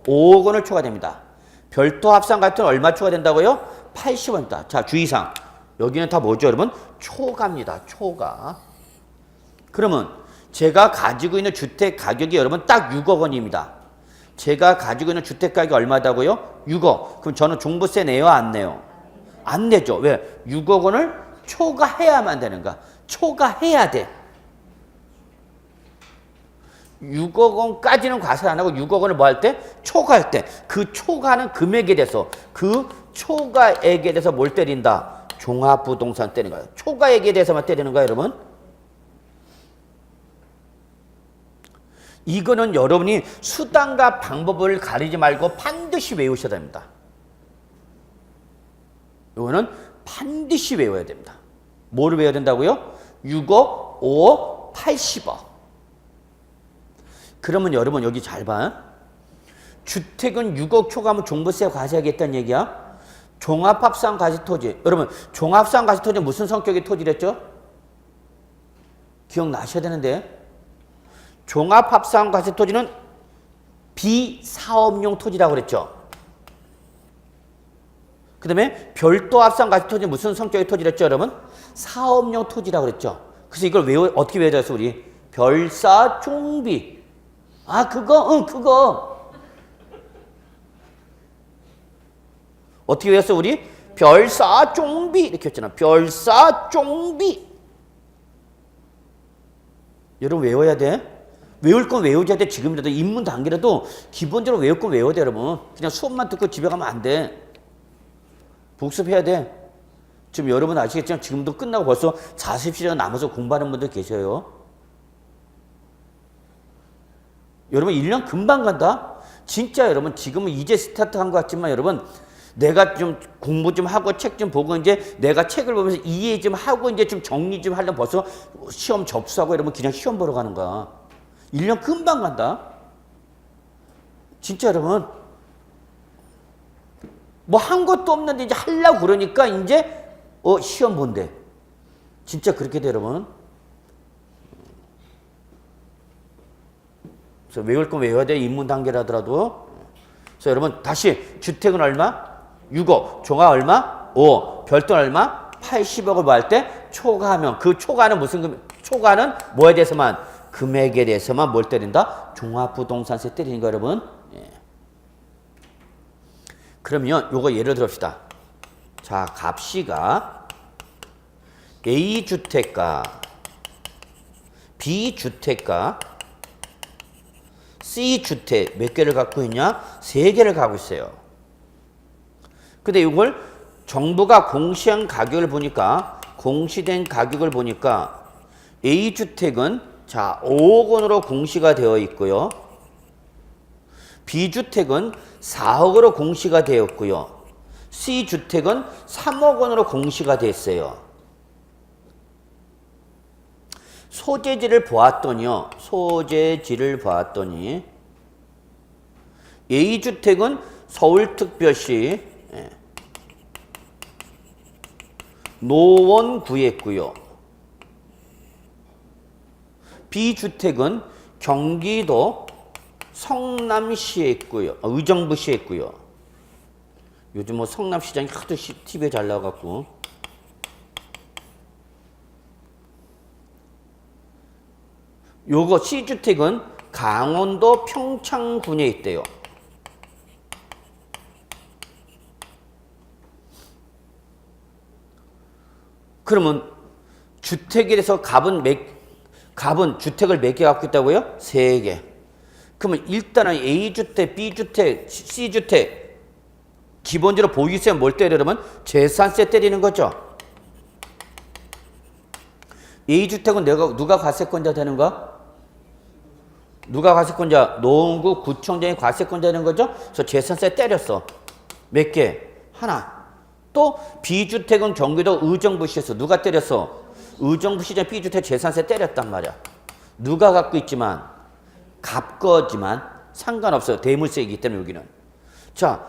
5억 원을 초과됩니다. 별도합산과세 토지는 얼마 초과된다고요? 80원입니다. 자, 주의사항. 여기는 다 뭐죠, 여러분? 초과입니다. 초과. 그러면 제가 가지고 있는 주택 가격이 여러분 딱 6억 원입니다. 제가 가지고 있는 주택 가격이 얼마다고요? 6억. 그럼 저는 종부세 내요, 안 내요? 안 내죠. 왜? 6억 원을 초과해야만 되는가? 초과해야 돼. 6억 원까지는 과세 안 하고 6억 원을 뭐 할 때? 초과할 때. 그 초과하는 금액에 대해서 그 초과액에 대해서 뭘 때린다? 종합부동산 때리는 거예요. 초과액에 대해서만 때리는 거예요, 여러분. 이거는 여러분이 수단과 방법을 가리지 말고 반드시 외우셔야 됩니다. 이거는 반드시 외워야 됩니다. 뭐를 외워야 된다고요? 6억, 5억, 80억. 그러면 여러분 여기 잘 봐. 주택은 6억 초과하면 종부세 과세하겠다는 얘기야. 종합합산 가치토지. 여러분 종합산 가치토지는 무슨 성격의 토지랬죠? 기억나셔야 되는데. 종합합산 가치토지는 비사업용 토지라고 그랬죠. 그 다음에 별도 합산 가치토지는 무슨 성격의 토지랬죠, 여러분? 사업용 토지라고 그랬죠. 그래서 이걸 어떻게 외워졌어, 우리? 별사종비. 아, 그거, 그거. 어떻게 외웠어, 우리? 별사종비. 이렇게 했잖아. 별사종비. 여러분 외워야 돼. 외울 건 외우셔야 돼. 지금이라도 입문 단계라도 기본적으로 외울 건 외워야 돼, 여러분. 그냥 수업만 듣고 집에 가면 안 돼. 복습해야 돼. 지금 여러분 아시겠지만 지금도 끝나고 벌써 40시간 남아서 공부하는 분들 계셔요. 여러분 1년 금방 간다. 진짜 여러분 지금은 이제 스타트한 것 같지만 여러분 내가 좀 공부 좀 하고 책 좀 보고 이제 내가 책을 보면서 이해 좀 하고 이제 좀 정리 좀 하려면 벌써 시험 접수하고 이러면 그냥 시험 보러 가는 거야. 1년 금방 간다. 진짜 여러분 뭐 한 것도 없는데 이제 하려고 그러니까 이제 시험 본대. 진짜 그렇게 돼 여러분. 그래서 외울 건 외워야 돼. 입문 단계라더라도. 그래서 여러분 다시 주택은 얼마? 6억. 종합 얼마? 5억. 별도는 얼마? 80억을 뭐 할 때 초과하면 그 초과는 무슨 초과는 뭐에 대해서만? 금액에 대해서만 뭘 때린다? 종합부동산세 때리는 거 여러분. 예. 그러면 요거 예를 들읍시다. 자, 갑시가 A주택가, B주택가, C주택 몇 개를 갖고 있냐? 3개를 갖고 있어요. 근데 이걸 정부가 공시한 가격을 보니까 공시된 가격을 보니까 A주택은 자 5억 원으로 공시가 되어 있고요. B주택은 4억으로 공시가 되었고요. C주택은 3억 원으로 공시가 됐어요. 소재지를 보았더니요. 소재지를 보았더니 A주택은 서울특별시 노원 구했고요. B주택은 경기도 성남시에 있고요. 의정부시에 있고요. 요즘 뭐 성남시장이 하도 TV에 잘 나와갖고. 요거 C주택은 강원도 평창군에 있대요. 그러면 주택에 대해서 갑은 주택을 몇 개 갖고 있다고요? 3개. 그러면 일단은 A주택, B주택, C주택 기본적으로 보유세 뭘 때려 그러면 재산세 때리는 거죠. A주택은 누가 과세권자 되는 거? 누가 과세권자? 노원구 구청장이 과세권자 되는 거죠. 그래서 재산세 때렸어. 몇 개? 하나. 또 B주택은 경기도 의정부시에서 누가 때렸어? 의정부시장 B주택 재산세 때렸단 말이야. 누가 갖고 있지만 갑거지만 상관없어요. 대물세이기 때문에 여기는. 자,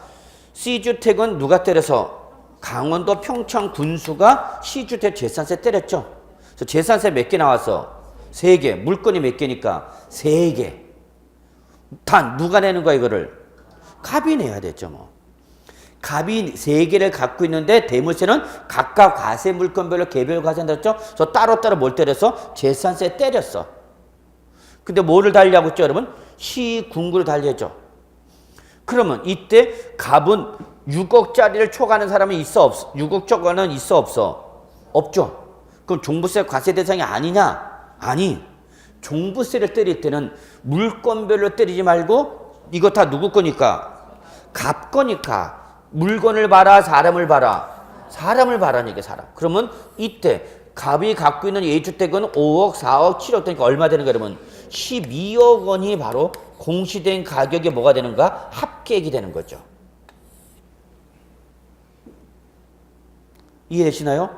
C주택은 누가 때려서 강원도 평창 군수가 C주택 재산세 때렸죠. 그래서 재산세 몇 개 나왔어? 3개. 물건이 몇 개니까? 3개. 단 누가 내는 거야 이거를? 갑이 내야 되죠 뭐. 갑이 3개를 갖고 있는데 대물세는 각각 과세 물건별로 개별 과세한다고 했죠? 그래서 따로따로 뭘 때려서? 재산세 때렸어. 근데 뭐를 달리하고 있죠 여러분? 시군구를 달리했죠. 그러면 이때 갑은 6억짜리를 초과하는 사람은 있어 없어? 6억 초과는 있어 없어? 없죠. 그럼 종부세 과세 대상이 아니냐? 아니. 종부세를 때릴 때는 물건별로 때리지 말고 이거 다 누구 거니까? 갑 거니까. 물건을 봐라, 사람을 봐라. 사람을 봐라는 얘기야, 사람. 그러면 이때 갑이 갖고 있는 A주택은 5억, 4억, 7억 되니까 얼마 되는가 그러면 12억 원이 바로 공시된 가격이 뭐가 되는가? 합계액이 되는 거죠. 이해되시나요?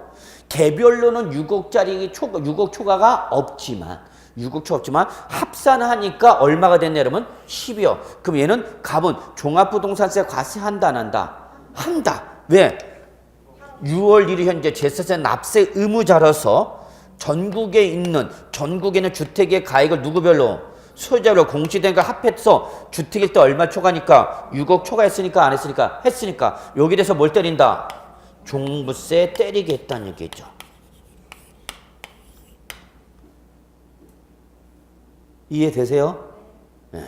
개별로는 6억짜리 6억 초과가 없지만 6억 초 없지만 합산하니까 얼마가 됐냐 여러분? 12억. 그럼 얘는 갑은 종합부동산세 과세한다 안 한다? 한다. 왜? 6월 1일 현재 재산세 납세 의무자로서 전국에 있는 주택의 가액을 누구별로? 소유자별로 공시된 걸 합해서 주택일 때 얼마 초과니까 6억 초과했으니까 안 했으니까? 했으니까 여기 대해서 뭘 때린다? 종부세 때리겠다는 얘기죠. 이해되세요? 네.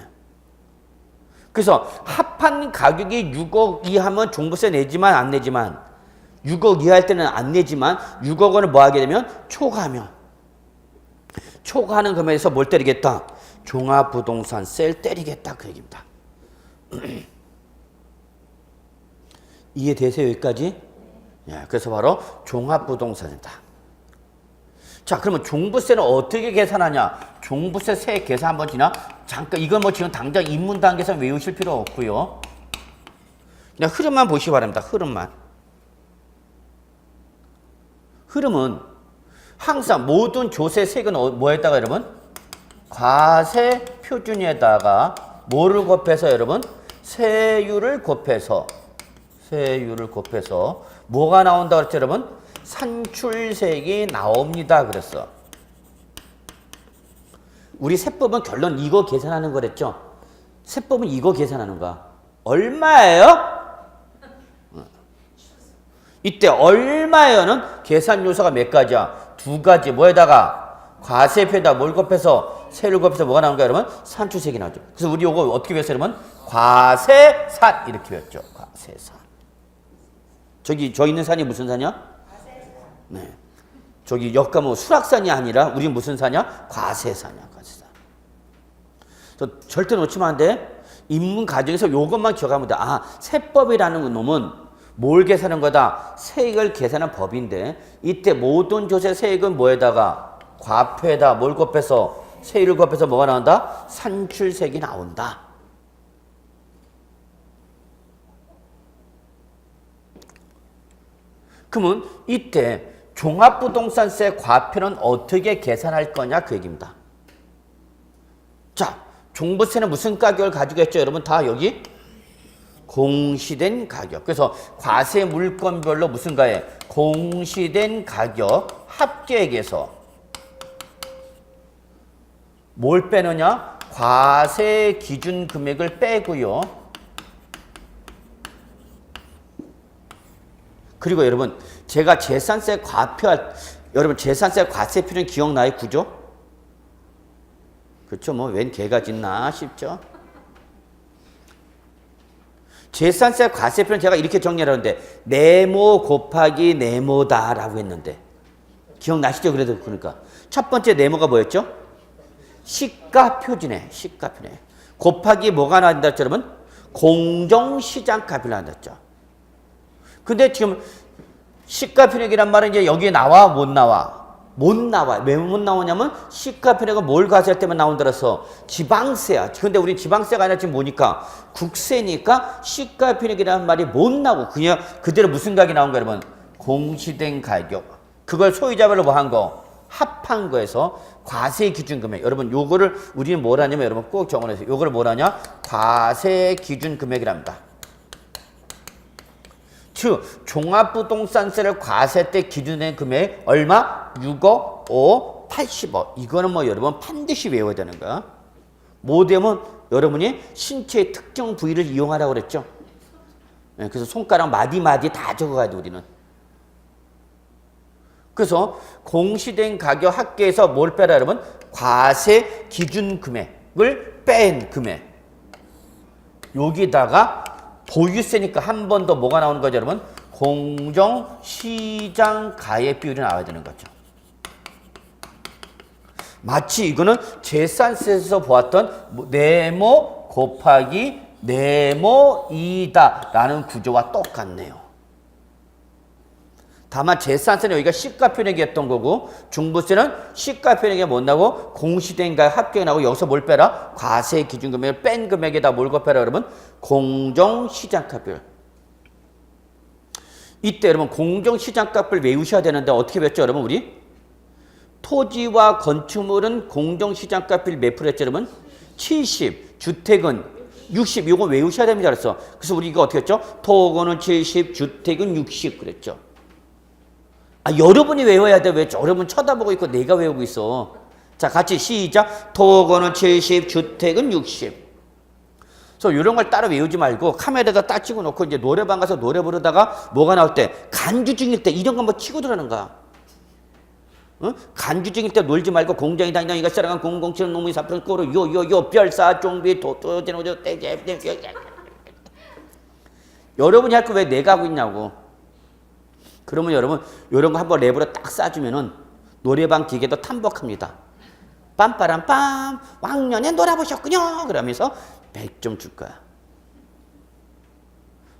그래서 합한 가격이 6억 이하면 종부세 내지만 안 내지만 6억 이하일 때는 안 내지만 6억 원을 뭐 하게 되면 초과하면 초과하는 금액에서 뭘 때리겠다? 종합부동산세를 때리겠다 그 얘기입니다. 이해되세요 여기까지? 예, 그래서 바로 종합부동산이다. 자, 그러면 종부세는 어떻게 계산하냐? 종부세 세액 계산 한번 지나? 잠깐 이건 뭐 지금 당장 입문 단계에서 외우실 필요 없고요. 그냥 흐름만 보시기 바랍니다. 흐름은 항상 모든 조세 세액은 뭐에다가 여러분? 과세 표준에다가 뭐를 곱해서 여러분? 세율을 곱해서 뭐가 나온다 그랬죠 여러분? 산출세액이 나옵니다 그랬어. 우리 세법은 결론 이거 계산하는 거랬죠? 세법은 이거 계산하는 거야. 얼마예요? 이때 얼마예요는 계산 요소가 몇 가지야? 두 가지. 뭐에다가? 과세표에다 뭘 곱해서 세를 곱해서 뭐가 나온 거야 여러분? 산출세액이 나오죠. 그래서 우리 이거 어떻게 배웠어요 여러분? 과세산 이렇게 배웠죠. 과세산. 저 있는 산이 무슨 산이야? 네. 저기 여기가 뭐 수락산이 아니라 우리 무슨 산이야? 과세산이야. 과세산. 절대 놓치면 안 돼. 입문 과정에서 요것만 기억하면 돼. 아, 세법이라는 놈은 뭘 계산하는 거다? 세액을 계산하는 법인데 이때 모든 조세 세액은 뭐에다가? 과표에다 뭘 곱해서 세율을 곱해서 뭐가 나온다? 산출세액이 나온다. 그러면 이때 종합부동산세 과표는 어떻게 계산할 거냐 그 얘기입니다. 자, 종부세는 무슨 가격을 가지고 있죠 여러분? 다 여기 공시된 가격. 그래서 과세 물건별로 무슨 가액? 공시된 가격 합계액에서 뭘 빼느냐? 과세 기준 금액을 빼고요. 그리고 여러분 제가 재산세 과표할 여러분 재산세 과세표는 기억나요? 구조? 그렇죠. 뭐 웬 개가 짖나 싶죠. 재산세 과세표는 제가 이렇게 정리하는데 네모 곱하기 네모다라고 했는데 기억나시죠? 그래도 그러니까 첫 번째 네모가 뭐였죠? 시가표준에 시가표준에 곱하기 뭐가 나온다 했죠 여러분? 공정시장가표를 나온다죠. 근데 지금 시가표준액이란 말은 이제 여기에 나와 못 나와? 못 나와. 왜 못 나오냐면 시가표준액은 뭘 과세할 때만 나온다라서 지방세야. 근데 우리 지방세가 아니라 지금 뭐니까 국세니까 시가표준액이라는 말이 못 나오고 그냥 그대로 무슨 가격이 나온 거야 여러분? 공시된 가격. 그걸 소유자별로 뭐 한 거? 합한 거에서 과세 기준 금액. 여러분 요거를 우리는 뭘 하냐면 여러분 꼭 정원해서 요거를 뭘 하냐? 과세 기준 금액이랍니다. 즉 종합부동산세를 과세 때 기준된 금액 얼마? 6억, 5, 80억. 이거는 뭐 여러분 반드시 외워야 되는 거야. 뭐 되면 여러분이 신체의 특정 부위를 이용하라고 그랬죠. 네, 그래서 손가락 마디마디 다 적어가야 돼 우리는. 그래서 공시된 가격 합계에서 뭘 빼라 여러분? 과세 기준 금액을 뺀 금액. 여기다가 보유세니까 한 번 더 뭐가 나오는 거죠 여러분? 공정시장 가액 비율이 나와야 되는 거죠. 마치 이거는 재산세에서 보았던 네모 곱하기 네모이다 라는 구조와 똑같네요. 다만 재산세는 여기가 시가표준액이었던 거고 중부세는 시가표준액이 못 나고 공시된 가액 합격이 나고 여기서 뭘 빼라? 과세 기준금액을 뺀 금액에다 뭘 곱해라 여러분? 공정시장가별. 이때 여러분 공정시장값을 외우셔야 되는데 어떻게 배웠죠 여러분 우리? 토지와 건축물은 공정시장값을 몇 프로 했죠 여러분? 70, 주택은 60, 이거 외우셔야 됩니다 그랬어. 그래서 우리 이거 어떻게 했죠? 토건은 70, 주택은 60 그랬죠. 아 여러분이 외워야 돼. 왜 여러분 쳐다보고 있고 내가 외우고 있어. 자 같이 시작. 토건은 70, 주택은 60. 그래서 이런 걸 따로 외우지 말고 카메라에다 딱 찍어 놓고 이제 노래방 가서 노래 부르다가 뭐가 나올 때 간주 중일 때 이런 거 한번 치고 들어가는 거야. 어? 간주 중일 때 놀지 말고 공장이 다니다 이가 사랑한 007 놈이 사표는 꼬로 요요요 별사 종비 도토제노저 떼제 여러분이 할 거 왜 내가 하고 있냐고. 그러면 여러분 이런 거 한번 랩으로 딱 쏴주면은 노래방 기계도 탐복합니다. 빰빠람빰 왕년에 놀아보셨군요 그러면서 100점 줄 거야.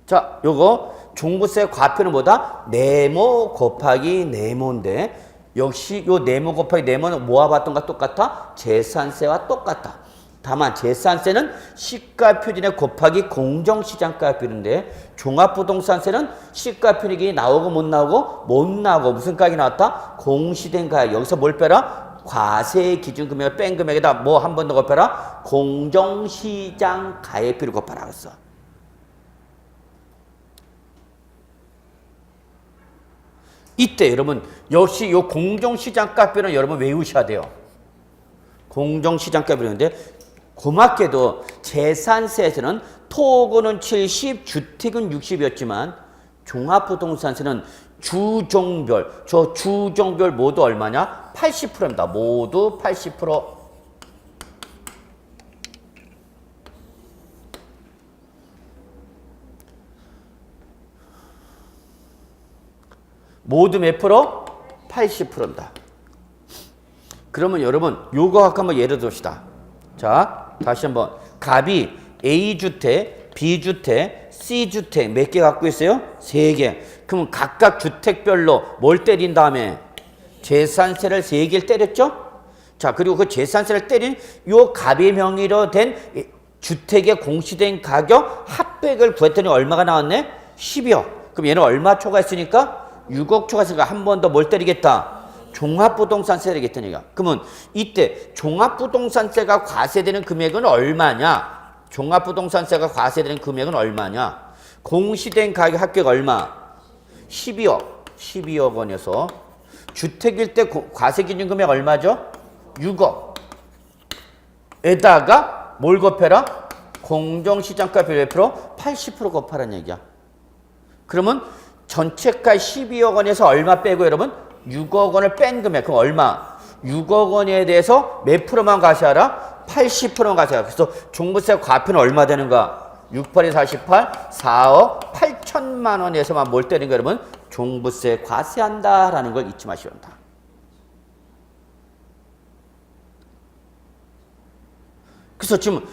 자 요거 종부세 과표는 뭐다? 네모 곱하기 네모인데 역시 요 네모 곱하기 네모는 모아봤던 것과 똑같아? 재산세와 똑같다. 다만 재산세는 시가표준에 곱하기 공정시장가율인데 종합부동산세는 시가표준이 나오고 못 나오고 못 나오고 무슨 가격이 나왔다? 공시된 가격. 여기서 뭘 빼라? 과세 기준 금액을 뺀 금액에다 뭐 한 번 더 곱해라? 공정시장 가액비를 곱하라 그랬어. 이때 여러분 역시 요 공정시장가표는 여러분 외우셔야 돼요. 공정시장가표인데 고맙게도 재산세에서는 토건은 70, 주택은 60이었지만 종합부동산세는 주종별, 저 주종별 모두 얼마냐? 80%입니다. 모두 80%. 모두 몇 프로? 80%입니다. 그러면 여러분 요거 갖고 한번 예를 듭시다. 자, 다시 한번 갑이 A주택, B주택, C주택 몇 개 갖고 있어요? 3개. 그러면 각각 주택별로 뭘 때린 다음에 재산세를 3개를 때렸죠? 자, 그리고 그 재산세를 때린 요 갑의 명의로 된 주택의 공시된 가격 합백을 구했더니 얼마가 나왔네? 10억. 그럼 얘는 얼마 초과했으니까? 6억 초과했으니까 한 번 더 뭘 때리겠다? 종합부동산세 때리겠다는 얘기야. 그러면 이때 종합부동산세가 과세되는 금액은 얼마냐? 종합부동산세가 과세되는 금액은 얼마냐? 공시된 가격 합격 얼마? 12억. 12억 원에서 주택일 때 과세 기준 금액 얼마죠? 6억. 에다가 뭘 곱해라? 공정시장가 몇 프로? 80% 곱하라는 얘기야. 그러면 전체가 12억 원에서 얼마 빼고 여러분? 6억 원을 뺀 금액. 그럼 얼마? 6억 원에 대해서 몇 프로만 과세하라? 80%만 과세하라. 그래서 종부세 과표는 얼마 되는가? 6, 8이 48, 4억 8천만 원에서만 뭘 때리는 거야 여러분? 종부세 과세한다라는 걸 잊지 마시면 됩니다. 그래서 지금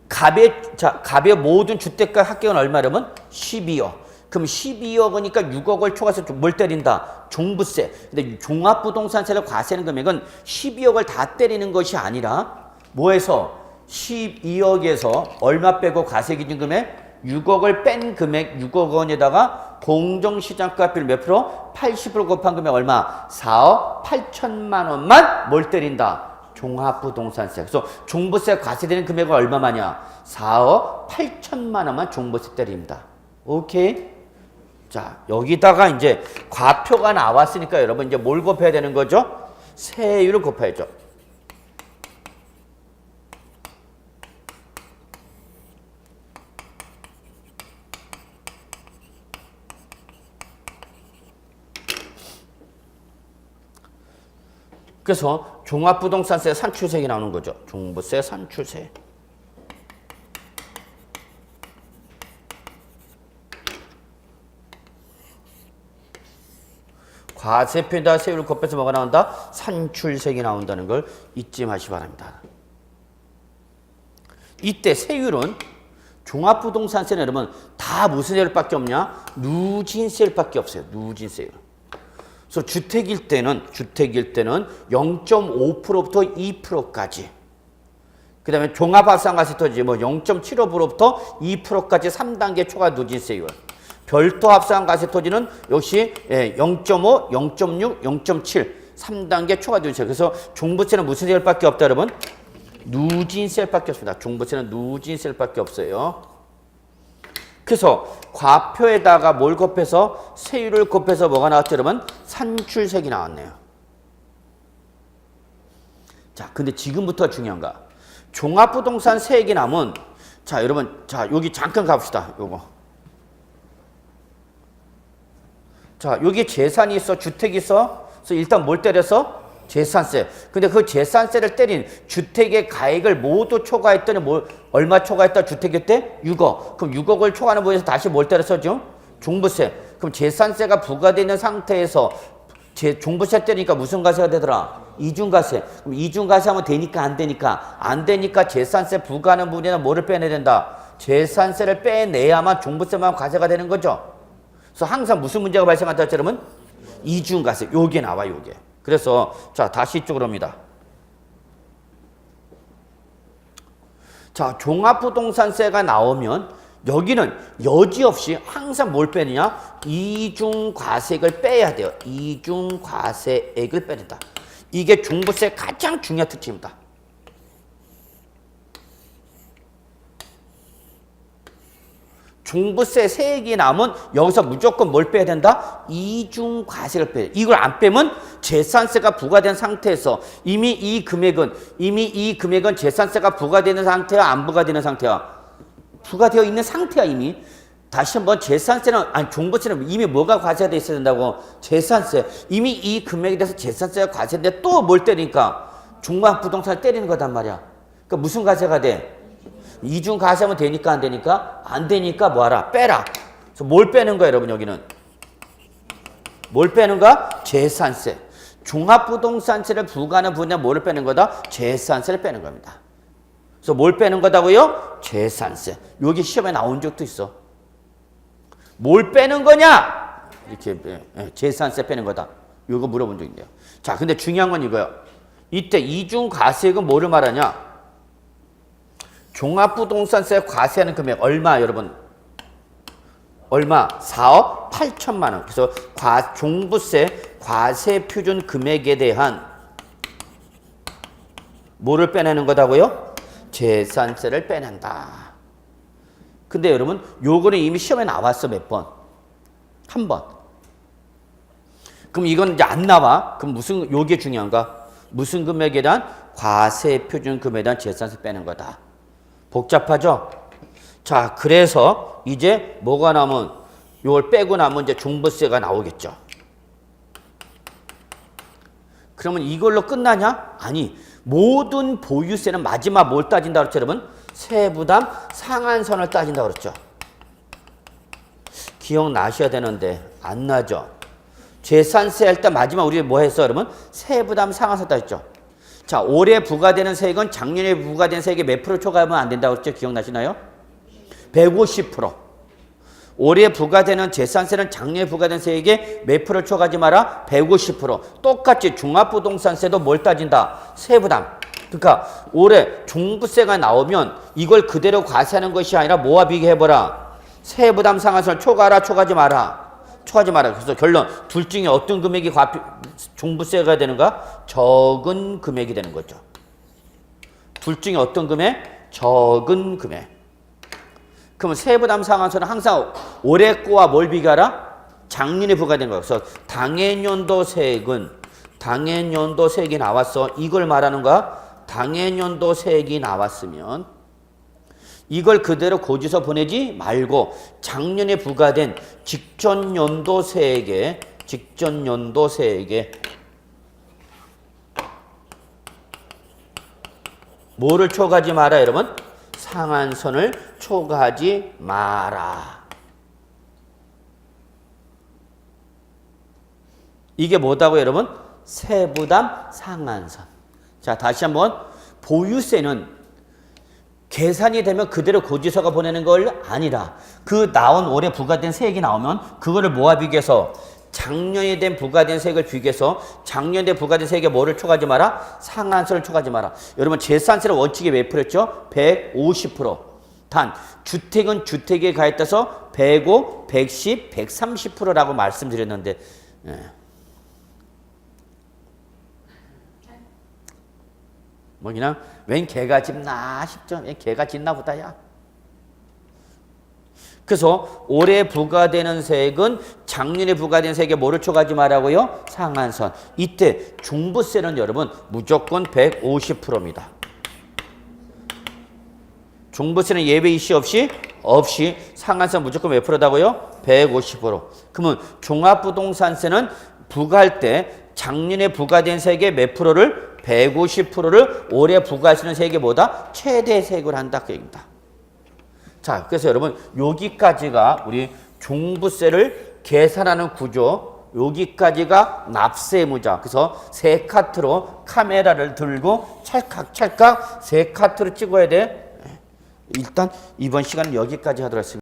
갑의 모든 주택가 합격은 얼마냐면 12억. 그럼 12억 원이니까 6억을 초과해서 뭘 때린다? 종부세. 근데 종합부동산세를 과세하는 금액은 12억을 다 때리는 것이 아니라 뭐해서 12억에서 얼마 빼고 과세 기준 금액? 6억을 뺀 금액 6억 원에다가 공정시장가율 몇 프로? 80% 곱한 금액 얼마? 4억 8천만 원만 뭘 때린다? 종합부동산세. 그래서 종부세 과세되는 금액은 얼마만이야? 4억 8천만 원만 종부세 때립니다. 오케이? 자, 여기다가 이제 과표가 나왔으니까 여러분 이제 뭘 곱해야 되는 거죠? 세율을 곱해야죠. 그래서 종합부동산세 산출세액이 나오는 거죠. 종부세 산출세. 과세표에다 세율을 곱해서 뭐가 나온다? 산출세액이 나온다는 걸 잊지 마시기 바랍니다. 이때 세율은 종합부동산세는 여러분 다 무슨 세율밖에 없냐? 누진세율밖에 없어요. 누진세율. 그래서 주택일 때는 0.5%부터 2%까지. 그 다음에 종합합산가세 토지 뭐 0.75%부터 2%까지 3단계 초과 누진세율. 별도 합산 과세 토지는 역시 0.5, 0.6, 0.7 3단계 초과 누진세. 그래서 종부세는 무슨 세율밖에 없다 여러분? 누진세밖에 없습니다. 종부세는 누진세밖에 없어요. 그래서 과표에다가 뭘 곱해서 세율을 곱해서 뭐가 나왔죠 여러분? 산출세액이 나왔네요. 자, 근데 지금부터 중요한 거. 종합부동산 세액이 남은 자, 여러분, 자, 여기 잠깐 가봅시다. 요거. 자, 여기 재산이 있어, 주택이 있어. 그래서 일단 뭘 때려서? 재산세. 근데 그 재산세를 때린 주택의 가액을 모두 초과했더니 얼마 초과했다? 주택일 때? 6억. 그럼 6억을 초과하는 부분에서 다시 뭘 때렸었죠? 종부세. 그럼 재산세가 부과되어 있는 상태에서 종부세 때리니까 무슨 과세가 되더라? 이중과세. 그럼 이중과세 하면 되니까 안 되니까? 안 되니까 재산세 부과하는 부분에는 뭐를 빼내야 된다? 재산세를 빼내야만 종부세만 과세가 되는 거죠. 그래서 항상 무슨 문제가 발생한다 했죠, 여러분? 이중과세. 요게 나와, 요게. 그래서 자, 다시 이쪽으로 옵니다. 자, 종합부동산세가 나오면 여기는 여지없이 항상 뭘 빼느냐? 이중과세액을 빼야 돼요. 이중과세액을 빼낸다. 이게 종부세의 가장 중요한 특징입니다. 종부세 세액이 남은 여기서 무조건 뭘 빼야 된다? 이중과세를 빼야 돼. 이걸 안 빼면 재산세가 부과된 상태에서 이미 이 금액은 재산세가 부과되는 상태야, 안 부과되는 상태야? 부과되어 있는 상태야, 이미. 다시 한번 종부세는 이미 뭐가 과세가 돼 있어야 된다고? 재산세. 이미 이 금액에 대해서 재산세가 과세인데 또 뭘 때리니까? 종합부동산을 때리는 거단 말이야. 그러니까 무슨 과세가 돼? 이중 과세하면 되니까 안 되니까? 안 되니까 뭐하라? 빼라. 그래서 뭘 빼는 거야, 여러분, 여기는? 뭘 빼는 거야? 재산세. 종합부동산세를 부과하는 분야 뭐를 빼는 거다? 재산세를 빼는 겁니다. 그래서 뭘 빼는 거다고요? 재산세. 여기 시험에 나온 적도 있어. 뭘 빼는 거냐? 이렇게 재산세 빼는 거다. 이거 물어본 적 있네요. 자, 근데 중요한 건 이거예요. 이때 이중과세액은 뭐를 말하냐? 종합부동산세 과세하는 금액 얼마 여러분? 얼마? 4억 8천만 원. 그래서 종부세 과세 표준 금액에 대한 뭐를 빼내는 거다고요? 재산세를 빼낸다. 근데 여러분 요거는 이미 시험에 나왔어. 몇 번? 한 번. 그럼 이건 이제 안 나와. 그럼 무슨 요게 중요한가? 무슨 금액에 대한? 과세 표준 금액에 대한 재산세 빼는 거다. 복잡하죠? 자, 그래서 이제 뭐가 남은, 이걸 빼고 나면 이제 종부세가 나오겠죠. 그러면 이걸로 끝나냐? 아니, 모든 보유세는 마지막 뭘 따진다 그랬죠, 여러분? 세부담 상한선을 따진다 그랬죠. 기억나셔야 되는데 안 나죠? 재산세 할 때 마지막 우리 뭐 했어, 여러분? 세부담 상한선 따졌죠. 자, 올해 부과되는 세액은 작년에 부과된 세액의 몇 프로 초과하면 안 된다고 했죠? 기억나시나요? 150%. 올해 부과되는 재산세는 작년에 부과된 세액의 몇 프로 초과하지 마라? 150%. 똑같이 종합부동산세도 뭘 따진다? 세부담. 그러니까 올해 종부세가 나오면 이걸 그대로 과세하는 것이 아니라 뭐와 비교해보라? 세부담 상한선을 초과하라, 초과하지 마라? 초과하지 마라. 그래서 결론, 둘 중에 어떤 금액이 종부세가 되는가? 적은 금액이 되는 거죠. 둘 중에 어떤 금액? 적은 금액. 그러면 세부담 상한선은 항상 올해 거와 뭘 비교하라? 작년에 부과된 거예요. 그래서 당해년도 세액이 나왔어. 이걸 말하는 거야. 당해년도 세액이 나왔으면 이걸 그대로 고지서 보내지 말고 작년에 부과된 직전연도 세액에 뭐를 초과하지 마라, 여러분? 상한선을 초과하지 마라. 이게 뭐다고 여러분? 세부담 상한선. 자, 다시 한번 보유세는 계산이 되면 그대로 고지서가 보내는 걸 아니라 그 나온 올해 부과된 세액이 나오면 그거를 뭐와 비교해서 작년에 된 부과된 세액을 비교해서 작년에 부과된 세액에 뭐를 초과하지 마라? 상한선을 초과하지 마라. 여러분 재산세를 원칙에 몇 프로였죠? 150%. 단 주택은 주택에 가입돼서 105, 110, 130%라고 말씀드렸는데 뭐 그냥 웬 개가 짖나 싶죠. 웬 개가 짖나 보다야. 그래서 올해 부과되는 세액은 작년에 부과된 세액에 뭐를 초과하지 말라고요? 상한선. 이때 종부세는 여러분 무조건 150%입니다. 종부세는 예외 이시 없이 상한선 무조건 몇 프로다고요? 150%. 그러면 종합부동산세는 부과할 때 작년에 부과된 세액의 몇 프로를? 150%를 올해 부과하시는 세액의 뭐다? 최대 세액을 한다 그 얘기입니다. 자, 그래서 여러분 여기까지가 우리 종부세를 계산하는 구조, 여기까지가 납세의무자. 그래서 세 카트로 카메라를 들고 찰칵찰칵 세 카트로 찍어야 돼. 일단 이번 시간은 여기까지 하도록 하겠습니다.